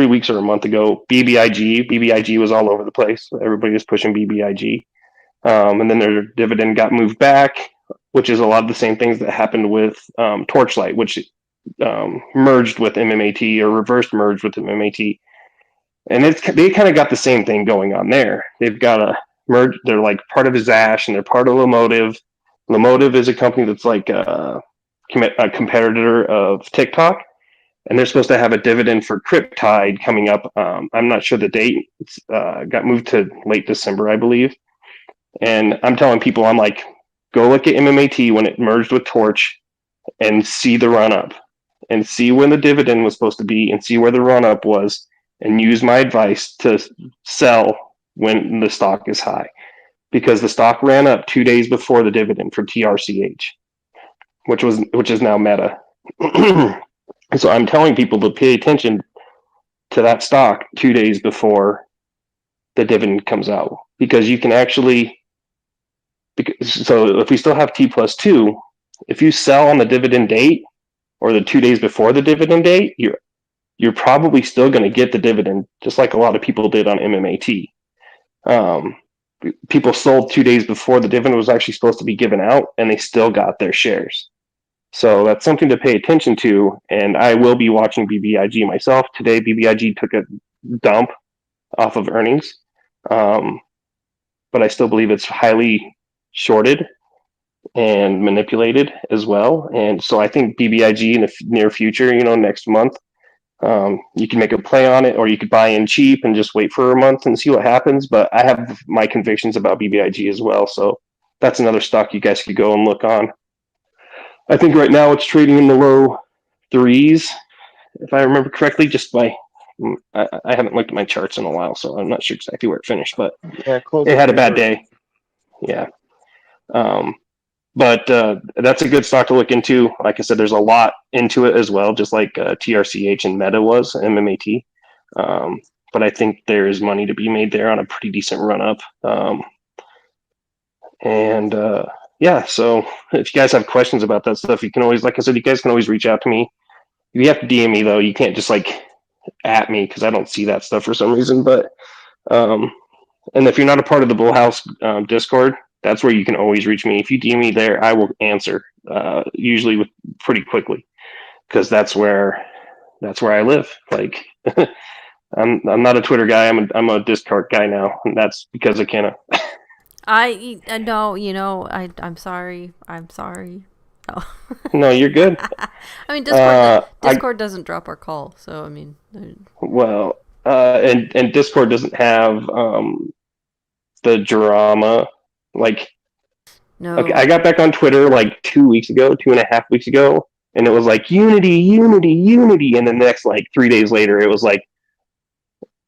weeks or a month ago. BBIG was all over the place. Everybody was pushing BBIG, and then their dividend got moved back, which is a lot of the same things that happened with Torchlight, which merged with MMAT or reverse merged with MMAT. And they kind of got the same thing going on there. They've got a merge. They're like part of Zash, and they're part of Lomotive. Lomotive is a company that's like a competitor of TikTok, and they're supposed to have a dividend for Cryptide coming up. I'm not sure the date. It's got moved to late December, I believe. And I'm telling people, I'm like, go look at MMAT when it merged with Torch, and see the run up, and see when the dividend was supposed to be, and see where the run up was. And use my advice to sell when the stock is high, because the stock ran up 2 days before the dividend for TRCH, which is now Meta. So I'm telling people to pay attention to that stock 2 days before the dividend comes out, because you can actually. So if we still have T+2, if you sell on the dividend date or the 2 days before the dividend date, you're probably still going to get the dividend, just like a lot of people did on MMAT. People sold 2 days before the dividend was actually supposed to be given out, and they still got their shares. So that's something to pay attention to, and I will be watching BBIG myself. Today, BBIG took a dump off of earnings. But I still believe it's highly shorted and manipulated as well. And so I think BBIG in the near future, next month, you can make a play on it, or you could buy in cheap and just wait for a month and see what happens. But I have my convictions about BBIG as well. So that's another stock you guys could go and look on. I think right now it's trading in the low threes, if I remember correctly, just by I haven't looked at my charts in a while, so I'm not sure exactly where it finished, but Yeah, close it at had a bad 330. day. Yeah. But that's a good stock to look into. Like I said, there's a lot into it as well, just like TRCH and Meta was, MMAT. But I think there is money to be made there on a pretty decent run up. Yeah, so if you guys have questions about that stuff, you can always, like I said, you guys can always reach out to me. You have to DM me though. You can't just like at me because I don't see that stuff for some reason. But and if you're not a part of the BullHouse Discord, that's where you can always reach me. If you DM me there, I will answer usually pretty quickly because that's where I live. Like I'm not a Twitter guy. I'm a Discord guy now, and that's because I can't. No, I'm sorry. I'm sorry. Oh. No, you're good. I mean, Uh, Discord doesn't drop our call, so I mean. And Discord doesn't have the drama. Like, No. okay, I got back on Twitter like 2.5 weeks ago, and it was like unity, unity, unity, and then the next like 3 days later, it was like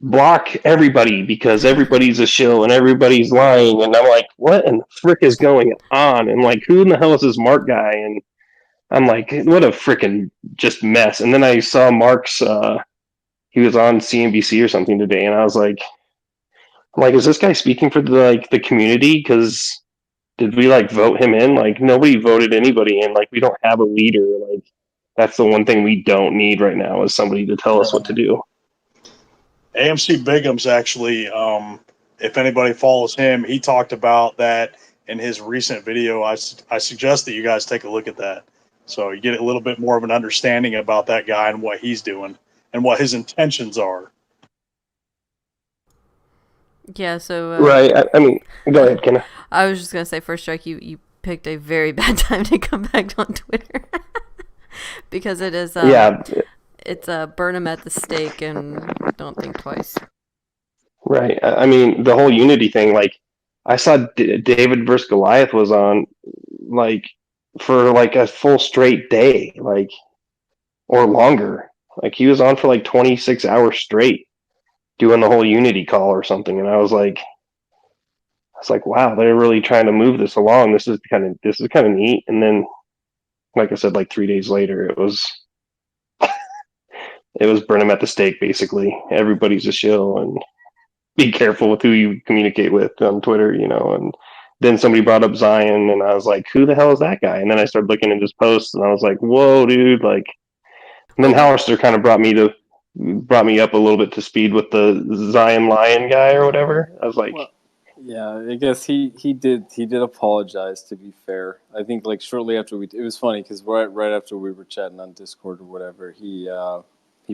block everybody because everybody's a shill and everybody's lying, and I'm like, what in the frick is going on? And like, who in the hell is this Mark guy? And I'm like, what a freaking just mess. And then I saw Mark's. He was on CNBC or something today, and I was like, is this guy speaking for the community? Because did we like vote him in? Like nobody voted anybody in. Like we don't have a leader. Like that's the one thing we don't need right now is somebody to tell us what to do. AMC Bigum's actually, if anybody follows him, he talked about that in his recent video. I suggest that you guys take a look at that, so you get a little bit more of an understanding about that guy and what he's doing and what his intentions are. Yeah, so... right, I mean, go ahead, Kenna. I was just going to say, First Strike, you picked a very bad time to come back on Twitter. Because it is... It's burn them at the stake and don't think twice. Right. I mean, the whole unity thing, like, I saw David versus Goliath was on, like, for, like, a full straight day, like, or longer. Like, he was on for, like, 26 hours straight doing the whole unity call or something, and I was like, wow, they're really trying to move this along. This is kind of neat. And then, like I said, like 3 days later, it was burn them at the stake, basically. Everybody's a shill, and be careful with who you communicate with on Twitter, and then somebody brought up Zion, and I was like, who the hell is that guy? And then I started looking at his posts, and I was like, whoa, dude, like, and then Hollister kind of brought me up a little bit to speed with the Zion Lion guy or whatever. I was like, well, yeah, I guess he did apologize, to be fair. I think like shortly after it was funny because right after we were chatting on Discord or whatever, he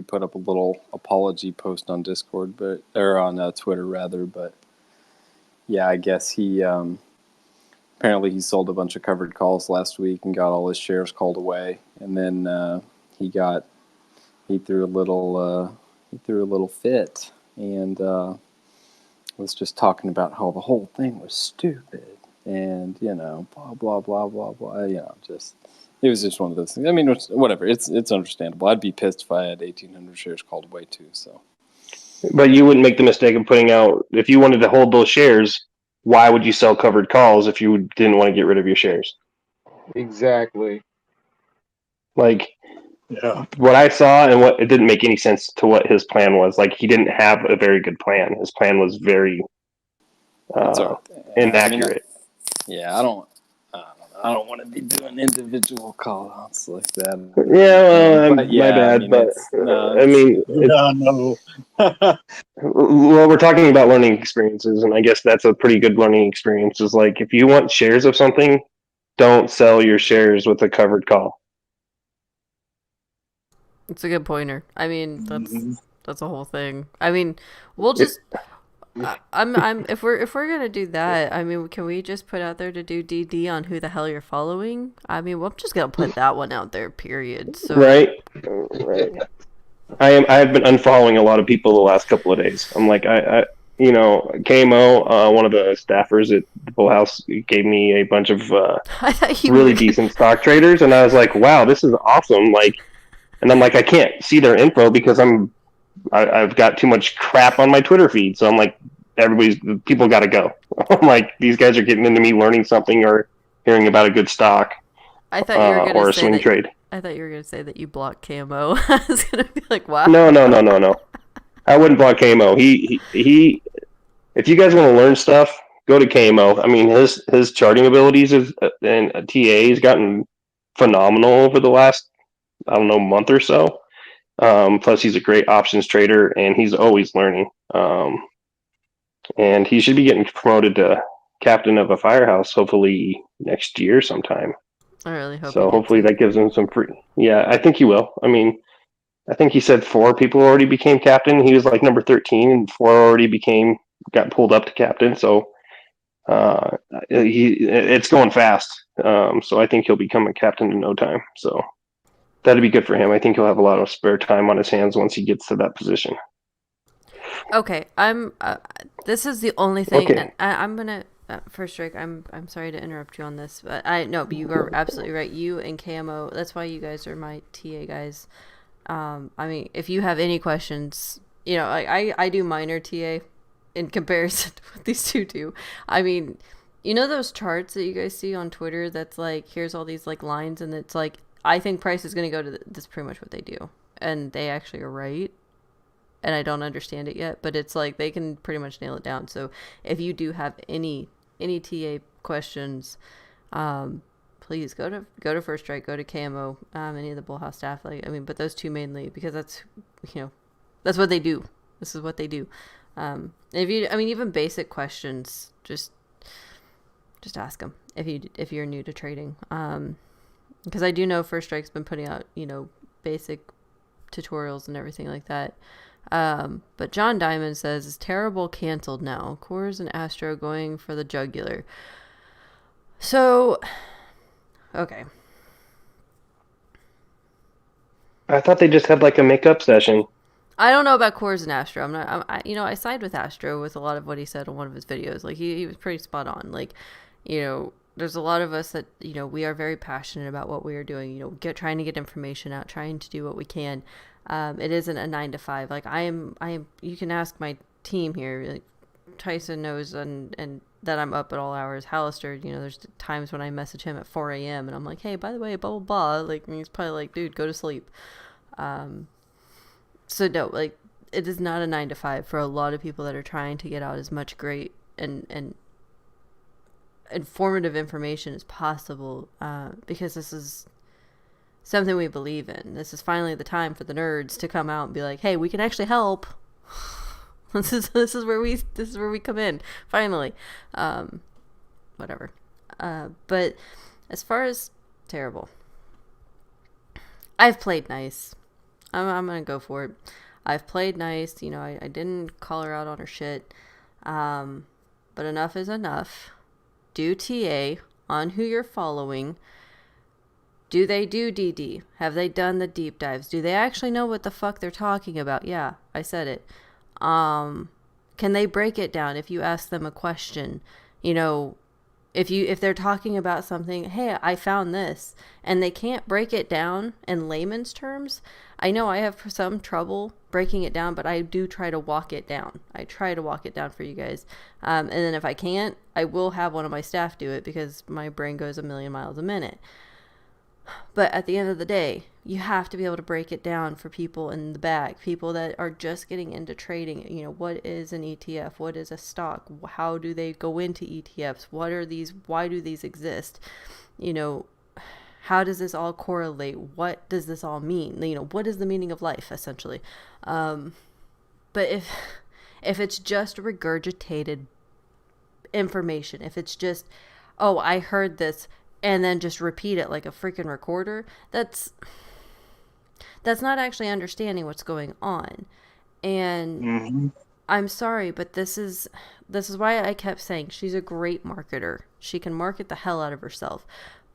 put up a little apology post on Discord, or on Twitter rather. But yeah, I guess he apparently he sold a bunch of covered calls last week and got all his shares called away, and then he threw a little fit and was just talking about how the whole thing was stupid and blah blah blah blah blah. Just it was just one of those things. I mean, whatever. It's understandable. I'd be pissed if I had 1,800 shares called away too. So, but you wouldn't make the mistake of putting out, if you wanted to hold those shares, why would you sell covered calls if you didn't want to get rid of your shares? Exactly. Like, Yeah. what I saw and what it didn't make any sense to what his plan was. Like, he didn't have a very good plan. His plan was very inaccurate. I don't want to be doing individual call outs like that. Yeah, well, my bad, but I mean, no. Well, we're talking about learning experiences, and I guess that's a pretty good learning experience. Is like, if you want shares of something, don't sell your shares with a covered call. It's a good pointer. I mean, that's a whole thing. I mean, we'll just I'm if we're gonna do that, I mean, can we just put out there to do DD on who the hell you're following? I mean, well, I'm just gonna put that one out there, period. So Right. I have been unfollowing a lot of people the last couple of days. I'm like, KMO, one of the staffers at the BullHouse gave me a bunch of I thought you really were decent stock traders, and I was like, wow, this is awesome. Like, and I'm like, I can't see their info because I've got too much crap on my Twitter feed. So I'm like, people got to go. I'm like, these guys are getting into me learning something or hearing about a good stock I thought you were gonna or a say swing that. trade. I thought you were gonna say that you blocked KMO. I was gonna be like, wow. No. I wouldn't block KMO. He. If you guys want to learn stuff, go to KMO. I mean, his charting abilities and TA has gotten phenomenal over the last, I don't know, month or so. Plus, he's a great options trader, and he's always learning. And he should be getting promoted to captain of a firehouse hopefully next year sometime. I really hope. So hopefully that gives him some free. Yeah, I think he will. I mean, I think he said 4 people already became captain. He was like number 13, and 4 already got pulled up to captain. So it's going fast. So I think he'll become a captain in no time. So that'd be good for him. I think he'll have a lot of spare time on his hands once he gets to that position. Okay, this is the only thing. Okay. And I'm gonna first strike. I'm sorry to interrupt you on this, but but you are absolutely right. You and KMO. That's why you guys are my TA guys. I mean, if you have any questions, I do minor TA in comparison to what these two do. I mean, those charts that you guys see on Twitter that's like, here's all these like lines, and it's like, I think price is going to go to this, pretty much what they do. And they actually are right. And I don't understand it yet, but it's like, they can pretty much nail it down. So if you do have any TA questions, please go to First Strike, go to KMO, any of the BullHouse staff. But those two mainly, because that's what they do. This is what they do. Even basic questions, just ask them if you're new to trading. Because I do know First Strike's been putting out, basic tutorials and everything like that. But John Diamond says, is Terrible canceled now? Coors and Astro going for the jugular. So, okay. I thought they just had like a makeup session. I don't know about Coors and Astro. I side with Astro with a lot of what he said on one of his videos. Like, he was pretty spot on. Like, there's a lot of us that, we are very passionate about what we are doing, trying to get information out, trying to do what we can. It isn't a 9 to 5. Like, I am, you can ask my team here, like, Tyson knows and that I'm up at all hours. Hallister, there's times when I message him at 4 a.m. and I'm like, hey, by the way, blah, blah, blah. Like, and he's probably like, dude, go to sleep. So no, like, it is not a 9 to 5 for a lot of people that are trying to get out as much great and informative information as possible, because this is something we believe in. This is finally the time for the nerds to come out and be like, hey, we can actually help. This is where we come in finally. Whatever. But as far as Terrible, I've played nice. I'm gonna go for it. I've played nice. I didn't call her out on her shit. But enough is enough. Do TA on who you're following. Do they do DD? Have they done the deep dives? Do they actually know what the fuck they're talking about? Yeah, I said it. Can they break it down if you ask them a question? If they're talking about something, hey, I found this, and they can't break it down in layman's terms. I know I have some trouble breaking it down, but I do try to walk it down. I try to walk it down for you guys. And then if I can't, I will have one of my staff do it because my brain goes a million miles a minute. But at the end of the day, you have to be able to break it down for people in the back, people that are just getting into trading. What is an ETF? What is a stock? How do they go into ETFs? What are these? Why do these exist? How does this all correlate? What does this all mean? What is the meaning of life, essentially? But if it's just regurgitated information, if it's just, oh, I heard this, and then just repeat it like a freaking recorder, that's not actually understanding what's going on. And I'm sorry, but this is why I kept saying she's a great marketer. She can market the hell out of herself.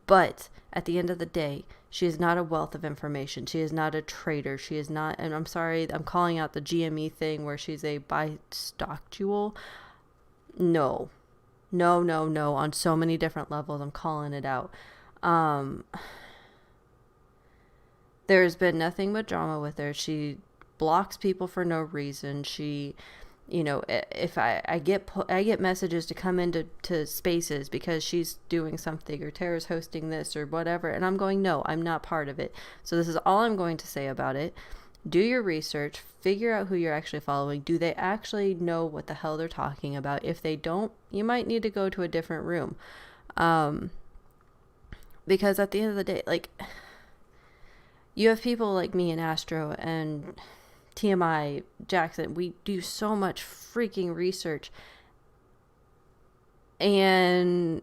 But at the end of the day, she is not a wealth of information. She is not a trader. She is not, and I'm sorry, I'm calling out the GME thing where she's a buy stock jewel. No. No, no, no. On so many different levels, I'm calling it out. There's been nothing but drama with her. She blocks people for no reason. She, if I get messages to come into spaces because she's doing something or Tara's hosting this or whatever, and I'm going, no, I'm not part of it. So this is all I'm going to say about it. Do your research, figure out who you're actually following. Do they actually know what the hell they're talking about? If they don't, you might need to go to a different room. Because at the end of the day, like, you have people like me and Astro and TMI, Jackson. We do so much freaking research, and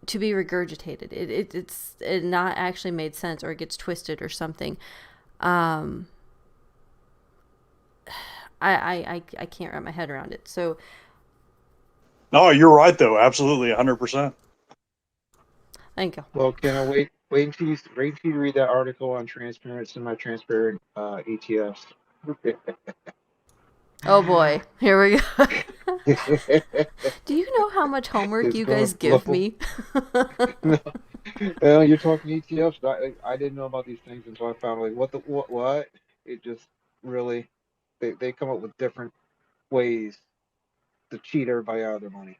to be regurgitated, it's not actually made sense, or it gets twisted or something. I can't wrap my head around it. So No, you're right though. Absolutely, 100%. thank you. Well, can I wait until you read that article on transparent, semi-transparent ETFs? Oh boy, here we go. Do you know how much homework It's you gonna guys give blow. me? No, well, you're talking ETFs. I didn't know about these things until I found like what? It just really they come up with different ways to cheat everybody out of their money.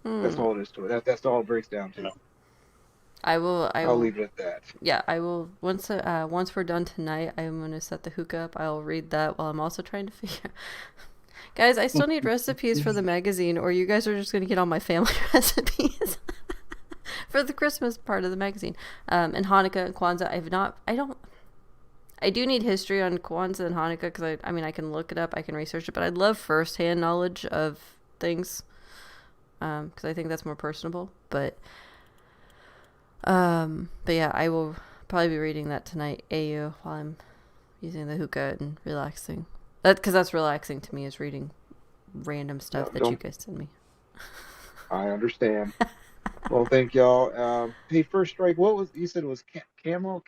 That's all it is to it. That's all it breaks down to. I'll leave it at that. Yeah, I will. Once we're done tonight, I'm going to set the hookah up. I'll read that while I'm also trying to figure. Guys, I still need recipes for the magazine, or you guys are just going to get all my family recipes for the Christmas part of the magazine. And Hanukkah and Kwanzaa, I do need history on Kwanzaa and Hanukkah because I can look it up, I can research it, but I'd love firsthand knowledge of things because I think that's more personable. But yeah, I will probably be reading that tonight, AU, while I'm using the hookah and relaxing. Because that's relaxing to me, is reading random stuff that you guys send me. I understand. Well, thank y'all. Hey, First Strike, what was you said it was KMO?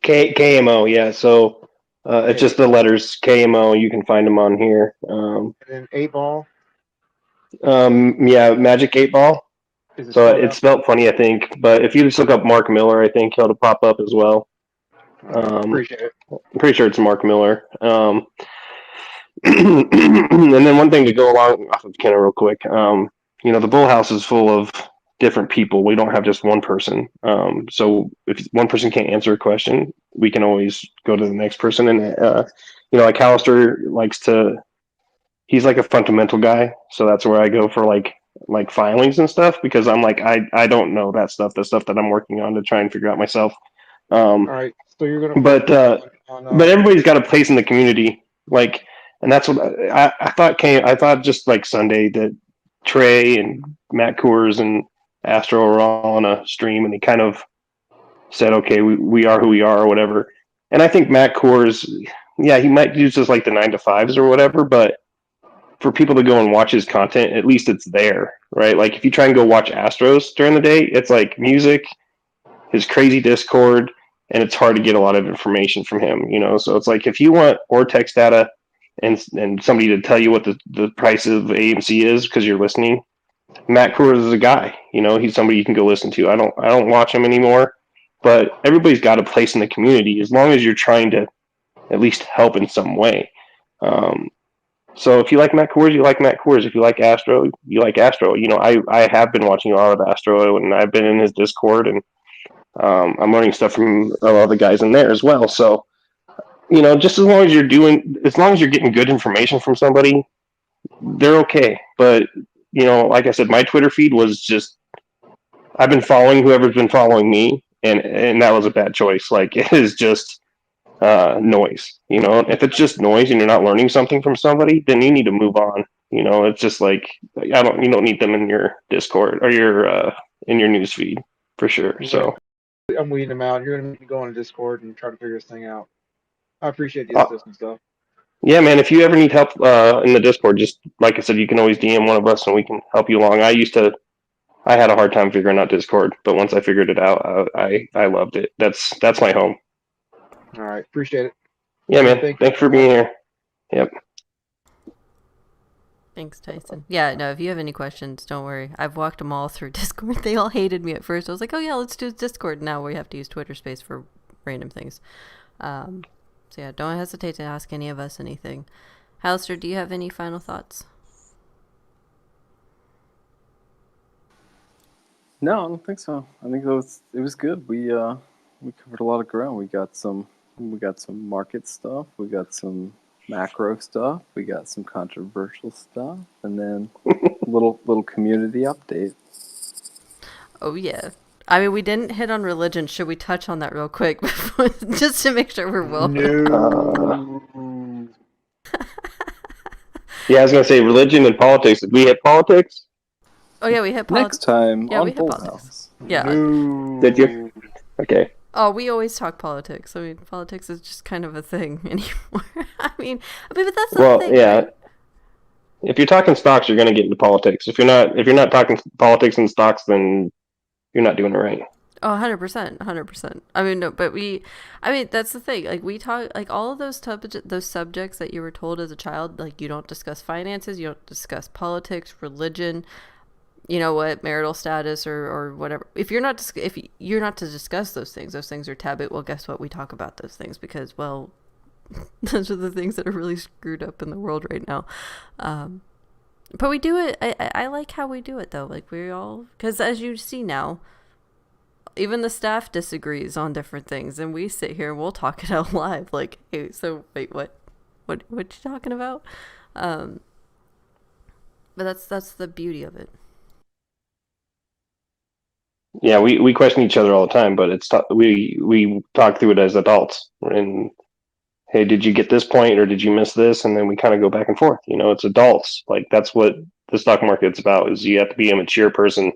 KMO, yeah. So it's just the letters KMO. You can find them on here. And then 8 Ball. Yeah, Magic 8 Ball. So it's spelled funny, I think. But if you just look up Mark Miller, I think he'll pop up as well. Appreciate it. I'm pretty sure it's Mark Miller. And then one thing to go along off of Kenna real quick. The BullHouse is full of different people. We don't have just one person. So if one person can't answer a question, we can always go to the next person. And like Hallister he's like a fundamental guy. So that's where I go for like filings and stuff, because I'm like, I don't know that stuff, the stuff that I'm working on to try and figure out myself. All right. So you're gonna but everybody's got a place in the community. And that's what I thought I thought just like Sunday that Trey and Matt Coors and Astro were all on a stream, and he kind of said, okay, we are who we are, or whatever. And I think Matt Coors, yeah, he might use just like the 9 to 5s or whatever, but for people to go and watch his content, at least it's there, right? Like if you try and go watch Astros during the day, it's like music, his crazy Discord, and it's hard to get a lot of information from him, So it's like if you want Ortex data and somebody to tell you what the price of AMC is because you're listening, Matt Coors is a guy. He's somebody you can go listen to. I don't watch him anymore, but everybody's got a place in the community as long as you're trying to at least help in some way. So if you like Matt Coors, you like Matt Coors. If you like Astro, you like Astro. I have been watching a lot of Astro, and I've been in his Discord, and I'm learning stuff from a lot of the guys in there as well. So, just as long as you're getting good information from somebody, they're okay. But, like I said, my Twitter feed was just, I've been following whoever's been following me, and that was a bad choice. Like, it is just noise. If it's just noise and you're not learning something from somebody, then you need to move on. It's just like, you don't need them in your Discord or in your news feed for sure. So I'm weeding them out. You're gonna need to go on Discord and try to figure this thing out. I appreciate the Uh, assistance, though. yeah, man. If you ever need help in the Discord, just like I said, you can always DM one of us, and we can help you along. I had a hard time figuring out Discord, but once I figured it out, I loved it. That's my home. All right, appreciate it. Yeah, man. Thank you Thanks for so being much. here. Yep. Thanks, Tyson. Yeah, no, if you have any questions, don't worry. I've walked them all through Discord. They all hated me at first. I was like, oh yeah, let's do Discord. Now we have to use Twitter Space for random things. So yeah, don't hesitate to ask any of us anything. Hallister, do you have any final thoughts? No, I don't think so. I think it was good. We covered a lot of ground. We got some market stuff. We got some macro stuff. We got some controversial stuff, and then little community update. Oh yeah. I mean, we didn't hit on religion. Should we touch on that real quick before, just to make sure we're well? No. Yeah, I was gonna say religion and politics. Did we hit politics? Oh yeah, we hit Next politics. time Yeah, on we hit politics. BullHouse. Yeah. No. Did you? Okay. Oh, we always talk politics. I mean, politics is just kind of a thing anymore. I mean, but that's the thing. Yeah. Right? If you're talking stocks, you're gonna get into politics. If you're not talking politics and stocks, then you're not doing it right. Oh, 100%, 100%. I mean, no, but that's the thing. Like, we talk, like, all of those subjects that you were told as a child, like, you don't discuss finances, you don't discuss politics, religion, you know what, marital status or whatever. If you're not to discuss those things are taboo. Well, guess what? We talk about those things because, well, those are the things that are really screwed up in the world right now. But we do it. I like how we do it, though. Like, we all, because as you see now, even the staff disagrees on different things, and we sit here and we'll talk it out live. Like, hey, so wait, what you talking about? But that's the beauty of it. Yeah, we question each other all the time, but we talk through it as adults. And hey, did you get this point or did you miss this? And then we kind of go back and forth. You know, it's adults. Like, that's what the stock market's about. Is you have to be a mature person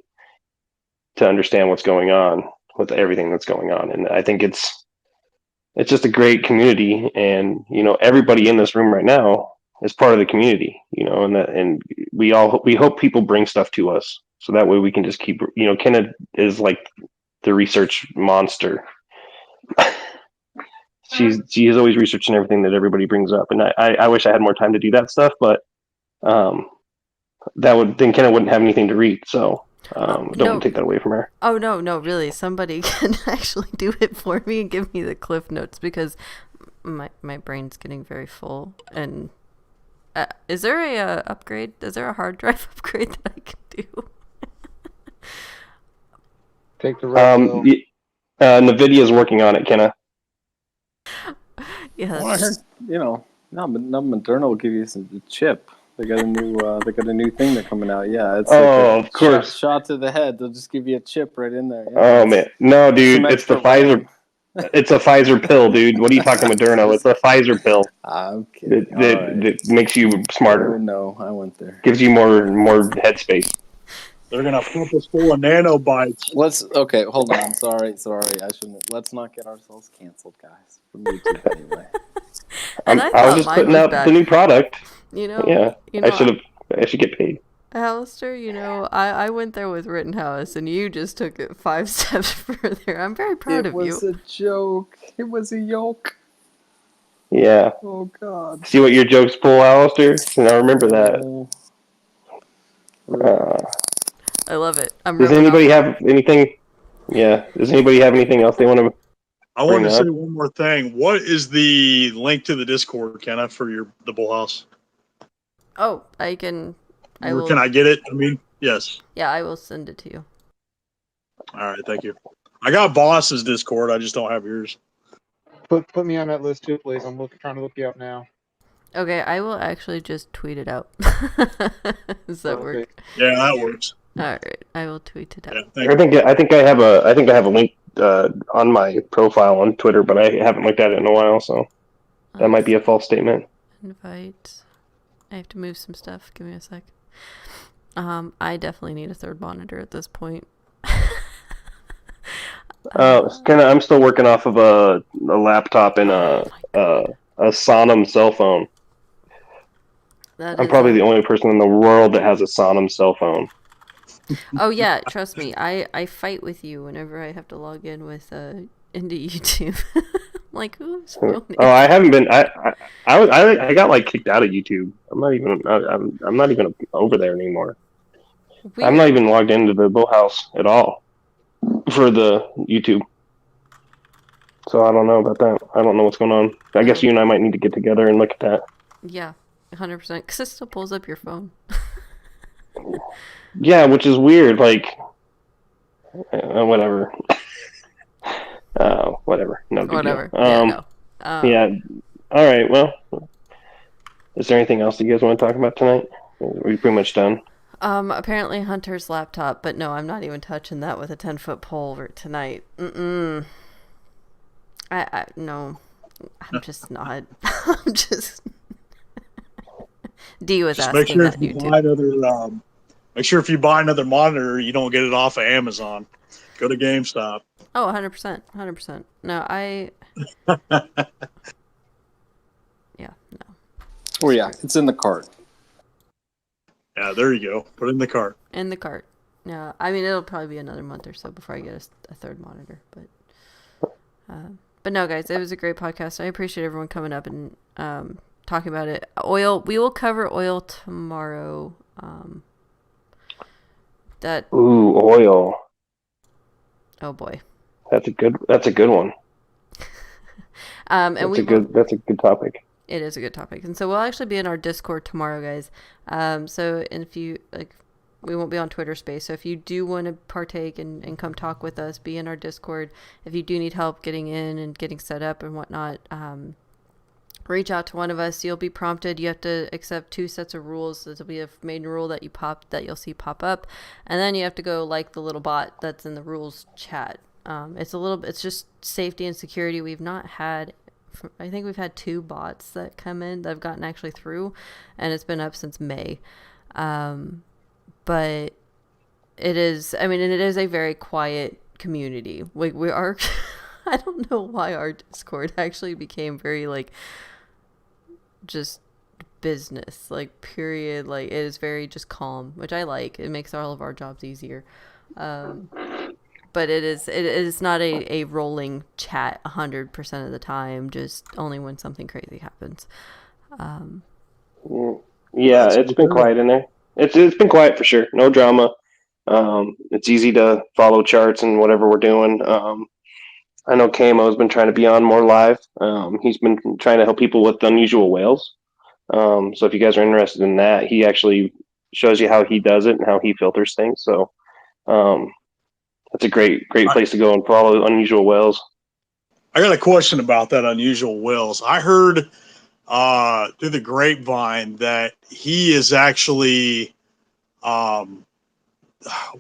to understand what's going on with everything that's going on. And I think it's just a great community, and you know, everybody in this room right now is part of the community, you know, and we hope people bring stuff to us so that way we can just keep, you know, Kenna is like the research monster. She is always researching everything that everybody brings up, and I wish I had more time to do that stuff, but then Kenna wouldn't have anything to read, so don't take that away from her. Oh no, really, somebody can actually do it for me and give me the cliff notes, because my brain's getting very full. And is there a upgrade? Is there a hard drive upgrade that I can do? Take the red pill. NVIDIA's working on it, Kenna. Yeah. Well, I heard, you know, no, Moderna will give you a chip. They got a new thing that's coming out. Yeah, it's of course. Shot to the head. They'll just give you a chip right in there. Yeah, oh man, no, dude, it's the Pfizer. It's a Pfizer pill, dude. What are you talking Moderna? It's a Pfizer pill. I'm kidding. That makes you smarter. Oh, no, I went there. Gives you more headspace. They're gonna pump us full of nanobites. Okay, hold on. Sorry. I shouldn't. Let's not get ourselves canceled, guys. From YouTube anyway. I was just putting out the new product. You know. Yeah. I should get paid. Hallister, you know, I went there with Rittenhouse, and you just took it 5 steps further. I'm very proud of you. It was a joke. It was a yoke. Yeah. Oh God. See what your jokes pull, Alistair? And I remember that. I love it. Does anybody have anything? Yeah. Does anybody have anything else they want to? I wanted to say one more thing. What is the link to the Discord, Kenna, for the BullHouse? Oh, I can. Can I get it? I mean, yes. Yeah, I will send it to you. All right, thank you. I got Boss's Discord. I just don't have yours. Put me on that list too, please. I'm trying to look you up now. Okay, I will actually just tweet it out. Does that work? Yeah, that works. All right, I will tweet it out. Yeah, I think I have a link on my profile on Twitter, but I haven't looked at it in a while, so that might be a false statement. Invite. I have to move some stuff. Give me a sec. I definitely need a third monitor at this point. I'm still working off of a laptop and a a Sonum cell phone. I'm probably the only person in the world that has a Sonum cell phone. Oh yeah, trust me. I fight with you whenever I have to log in with into YouTube. I'm like, whose phone is I haven't been. I got like kicked out of YouTube. I'm not even over there anymore. Weird. I'm not even logged into the BullHouse at all for the YouTube. So I don't know about that. I don't know what's going on. I guess you and I might need to get together and look at that. Yeah, 100%. Because it still pulls up your phone. Yeah, which is weird. Like, whatever. Whatever. No big Whatever. deal. Yeah, no. Yeah. All right. Well, is there anything else you guys want to talk about tonight? We're pretty much done. Apparently Hunter's laptop, but no, I'm not even touching that with a 10-foot pole tonight. No, I'm just not. I'm just. D was just asking make sure that if you YouTube. buy another, make sure if you buy another monitor, you don't get it off of Amazon. Go to GameStop. Oh, 100%, 100%. No, yeah, no. Oh yeah, it's in the cart. Yeah, there you go. Put it in the cart. In the cart. Yeah, I mean it'll probably be another month or so before I get a third monitor, but no, guys, it was a great podcast. I appreciate everyone coming up and talking about it. Oil. We will cover oil tomorrow. Ooh, oil. Oh boy. That's a good one. And that's a good topic. It is a good topic. And so we'll actually be in our Discord tomorrow, guys. So if you we won't be on Twitter Space. So if you do want to partake and come talk with us, be in our Discord. If you do need help getting in and getting set up and whatnot, reach out to one of us. You'll be prompted. You have to accept 2 sets of rules. There'll be a main rule that you'll see pop up, and then you have to go like the little bot that's in the rules chat. It's just safety and security. I think we've had 2 bots that come in that have gotten actually through, and it's been up since May. But it is a very quiet community. We are, I don't know why our Discord actually became very just business, period. It is very just calm, which I like. It makes all of our jobs easier. But it is not a rolling chat 100% of the time, just only when something crazy happens. Yeah, it's been quiet in there. It's been quiet for sure. No drama. It's easy to follow charts and whatever we're doing. I know KMO's been trying to be on more live. He's been trying to help people with unusual whales. So if you guys are interested in that, he actually shows you how he does it and how he filters things. So that's a great place to go and follow unusual whales. I got a question about that unusual whales. I heard through the grapevine that he is actually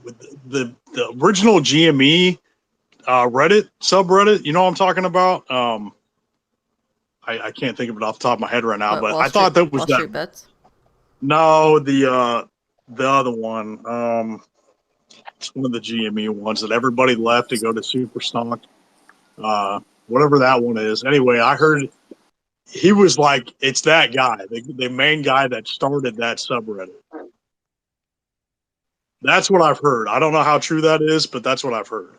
with the original GME Reddit subreddit. You know what I'm talking about? I can't think of it off the top of my head right now, but I thought that was Wall Street Bets? No, the other one. It's one of the GME ones that everybody left to go to Superstock. Whatever that one is. Anyway, I heard he was like, it's that guy, the main guy that started that subreddit. That's what I've heard. I don't know how true that is, but that's what I've heard.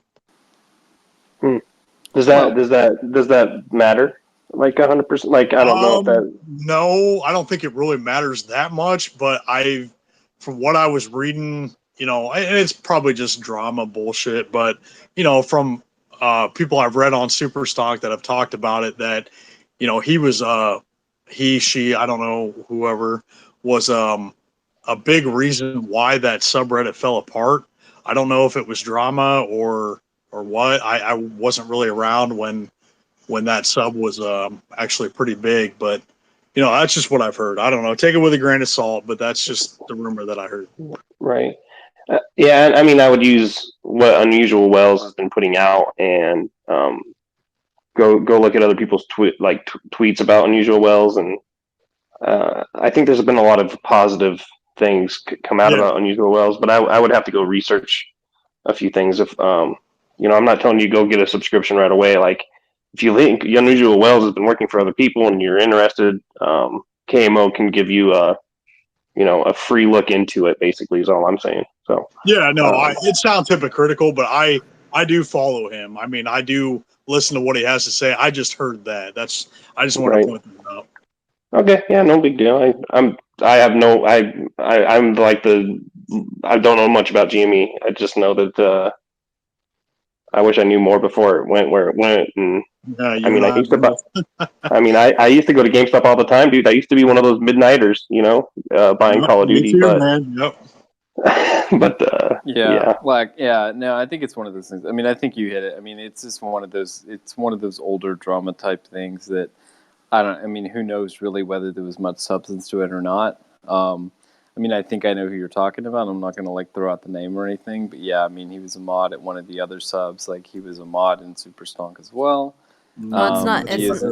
Does that matter? 100%? I don't know if that. No, I don't think it really matters that much. But from what I was reading, and it's probably just drama bullshit. But from people I've read on Superstock that have talked about it, that he was she, I don't know, whoever was a big reason why that subreddit fell apart. I don't know if it was drama or what. I wasn't really around when that sub was actually pretty big, but that's just what I've heard. I don't know. Take it with a grain of salt, but that's just the rumor that I heard. Right. Yeah, I mean, I would use what Unusual Wells has been putting out and go look at other people's tweets about Unusual Wells, and I think there's been a lot of positive things come out about Unusual Wells, but I would have to go research a few things. If I'm not telling you go get a subscription right away. if you link Unusual Whales has been working for other people and you're interested, KMO can give you a free look into it. Basically, is all I'm saying. So Yeah, no, it sounds hypocritical, but I do follow him. I mean, I do listen to what he has to say. I just heard that. I just want to right. point that out. Okay, yeah, no big deal. I'm like I don't know much about GME. I just know that I wish I knew more before it went where it went. And Yeah, I you mean, and I both. I used to go to GameStop all the time, dude. I used to be one of those midnighters, buying Yep, Call of me Duty. too, But man. Yep. yeah, No, I think it's one of those things. I mean, I think you hit it. I mean, it's just one of those. It's one of those older drama type things that I mean, who knows really whether there was much substance to it or not. I mean, I think I know who you're talking about. I'm not going to like throw out the name or anything, but yeah, I mean, he was a mod at one of the other subs. Like he was a mod in Super Stonk as well. Well, it's not.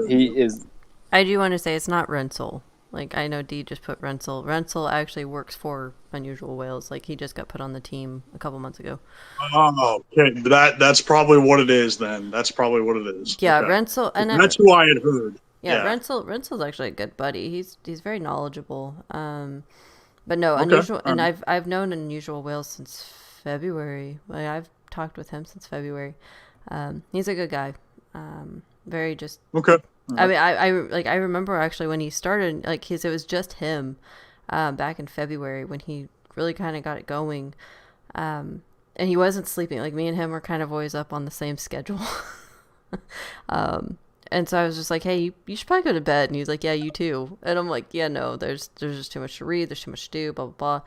He is. I do want to say it's not Renzel. Like, I know D just put Renzel. Renzel actually works for Unusual Whales. Like, he just got put on the team a couple months ago. Oh, okay. That's probably what it is then. That's probably what it is. Yeah, Okay. Renzel. And that's who I had heard. Yeah, Renzel's actually a good buddy. He's very knowledgeable. But no, Okay. Unusual, and I've known Unusual Whales since February. Like, I've talked with him since February. He's a good guy. Very just okay. I mean, I remember actually when he started, like, it was just him, back in February when he really kind of got it going, and he wasn't sleeping. Like, me and him were kind of always up on the same schedule, and so I was just like, hey, you should probably go to bed, and he was like, yeah, you too, and I'm like, yeah, no, there's just too much to read, there's too much to do, blah blah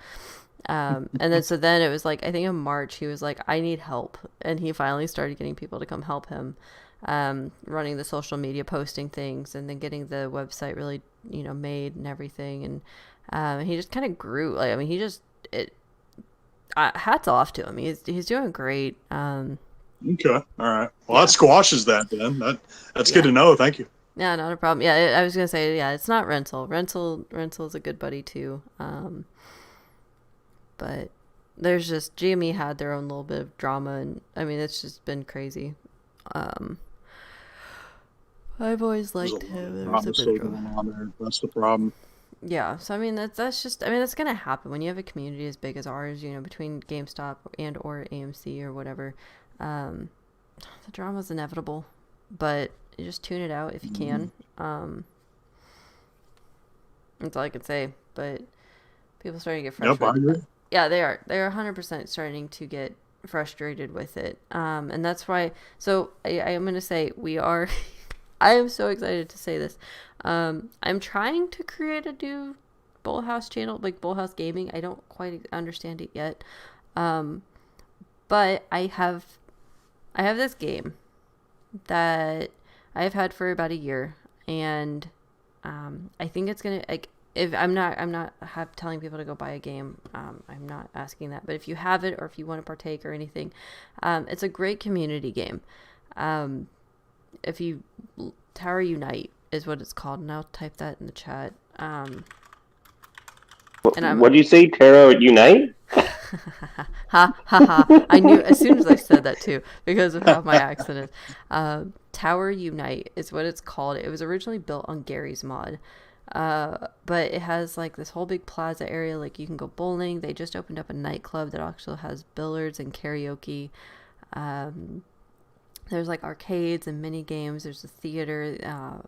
blah. And then it was like, I think in March he was like, I need help, and he finally started getting people to come help him. Running the social media, posting things, and then getting the website really, made and everything. And he just kind of grew. Like, I mean, hats off to him. He's doing great. Okay. All right. Well, that squashes that then. That's good to know. Thank you. Yeah, not a problem. Yeah, I was gonna say, yeah, it's not Renzel. Renzel's a good buddy too. But there's just GME had their own little bit of drama, and I mean, it's just been crazy. I've always liked him. There's a bit of drama. That's the problem. Yeah, so I mean that's just, I mean, that's gonna happen when you have a community as big as ours. Between GameStop and or AMC or whatever, the drama's inevitable. But you just tune it out if you can. That's all I can say. But people starting to get frustrated. Yep, I agree. Yeah, they are. They're 100% starting to get frustrated with it. And that's why. So I am gonna say we are. I am so excited to say this. I'm trying to create a new BullHouse channel, like BullHouse Gaming. I don't quite understand it yet. But I have this game that I've had for about a year, and I think it's gonna, like, if I'm not telling people to go buy a game. I'm not asking that, but if you have it or if you want to partake or anything, it's a great community game. If you Tower Unite is what it's called, and I'll type that in the chat. What do you say, Terra Unite? Ha ha ha! I knew as soon as I said that too, because of how my accent is. Tower Unite is what it's called. It was originally built on Gary's mod, but it has like this whole big plaza area. Like, you can go bowling. They just opened up a nightclub that also has billiards and karaoke. There's like arcades and mini games. There's a theater.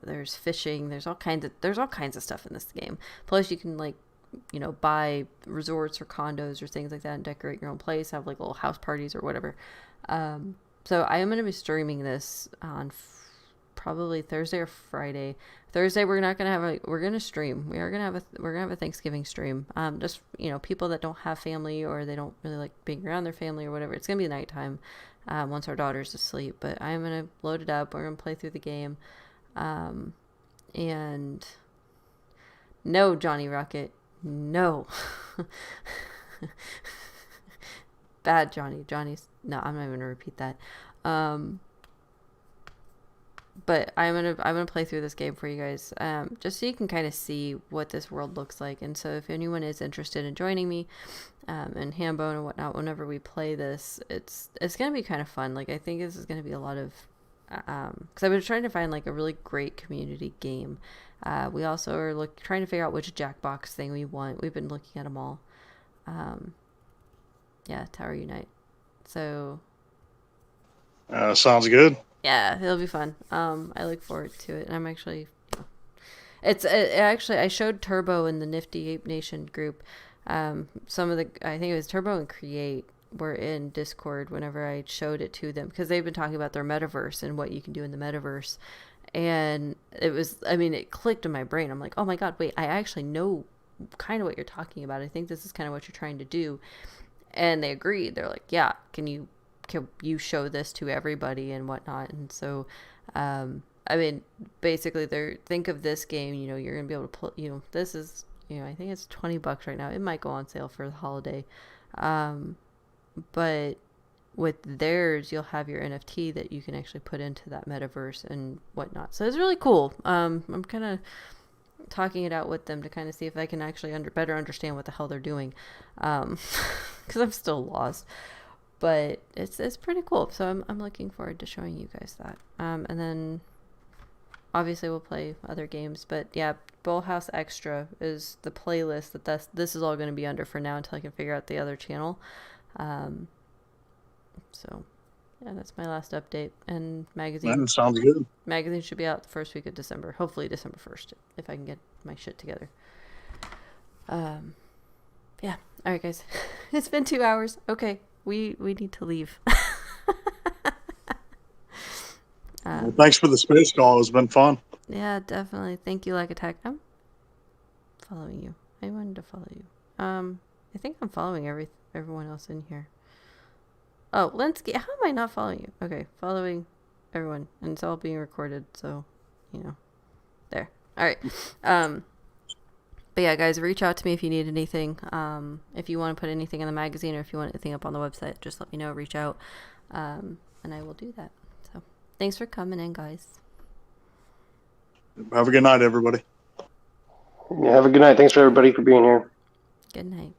There's fishing. There's all kinds of stuff in this game. Plus, you can, like, buy resorts or condos or things like that and decorate your own place. Have like little house parties or whatever. So I am going to be streaming this on probably Thursday or Friday. Thursday we're not going to have we're going to stream. We're going to have a Thanksgiving stream. Just people that don't have family or they don't really like being around their family or whatever. It's going to be nighttime. Once our daughter's asleep, but I'm going to load it up. We're going to play through the game. And no, Johnny Rocket, no. Bad Johnny's, no, I'm not even going to repeat that. But I'm gonna play through this game for you guys, just so you can kind of see what this world looks like. And so if anyone is interested in joining me, and Hambone and whatnot, whenever we play this, it's gonna be kind of fun. Like, I think this is gonna be a lot of because I've been trying to find like a really great community game. We also are trying to figure out which Jackbox thing we want. We've been looking at them all. Yeah, Tower Unite. So Sounds good. yeah, it'll be fun. I look forward to it, and I'm actually, actually I showed Turbo in the Nifty Ape Nation group. Some of the, I think it was Turbo and Create were in Discord whenever I showed it to them, because they've been talking about their metaverse and what you can do in the metaverse. And it was, I mean, it clicked in my brain. I'm like, oh my God, wait, I actually know kind of what you're talking about. I think this is kind of what you're trying to do. And they agreed. They're like, yeah, can you show this to everybody and whatnot? And so, I mean, basically think of this game, you know, you're going to be able to play, you know, this is, you know, I think it's $20 right now. It might go on sale for the holiday. But with theirs, you'll have your NFT that you can actually put into that metaverse and whatnot. So it's really cool. I'm kind of talking it out with them to kind of see if I can actually better understand what the hell they're doing, because I'm still lost. But it's pretty cool. So I'm looking forward to showing you guys that. And then obviously we'll play other games. But yeah, BullHouse Extra is the playlist this is all going to be under for now until I can figure out the other channel. So yeah, that's my last update. And That sounds good. magazine should be out the first week of December, hopefully December 1st, if I can get my shit together. Yeah, all right guys. It's been 2 hours. Okay, we need to leave. Well, thanks for the space call. It's been fun. Yeah, definitely. Thank you, Like Attack. I'm following you. I wanted to follow you. I think I'm following everyone else in here. Oh, Linsky, how am I not following you? Okay, following everyone, and it's all being recorded, so, you know, there. All right. But yeah, guys, reach out to me if you need anything. If you want to put anything in the magazine, or if you want anything up on the website, just let me know. Reach out, and I will do that. So, thanks for coming in, guys. Have a good night, everybody. Yeah, have a good night. Thanks for everybody for being here. Good night.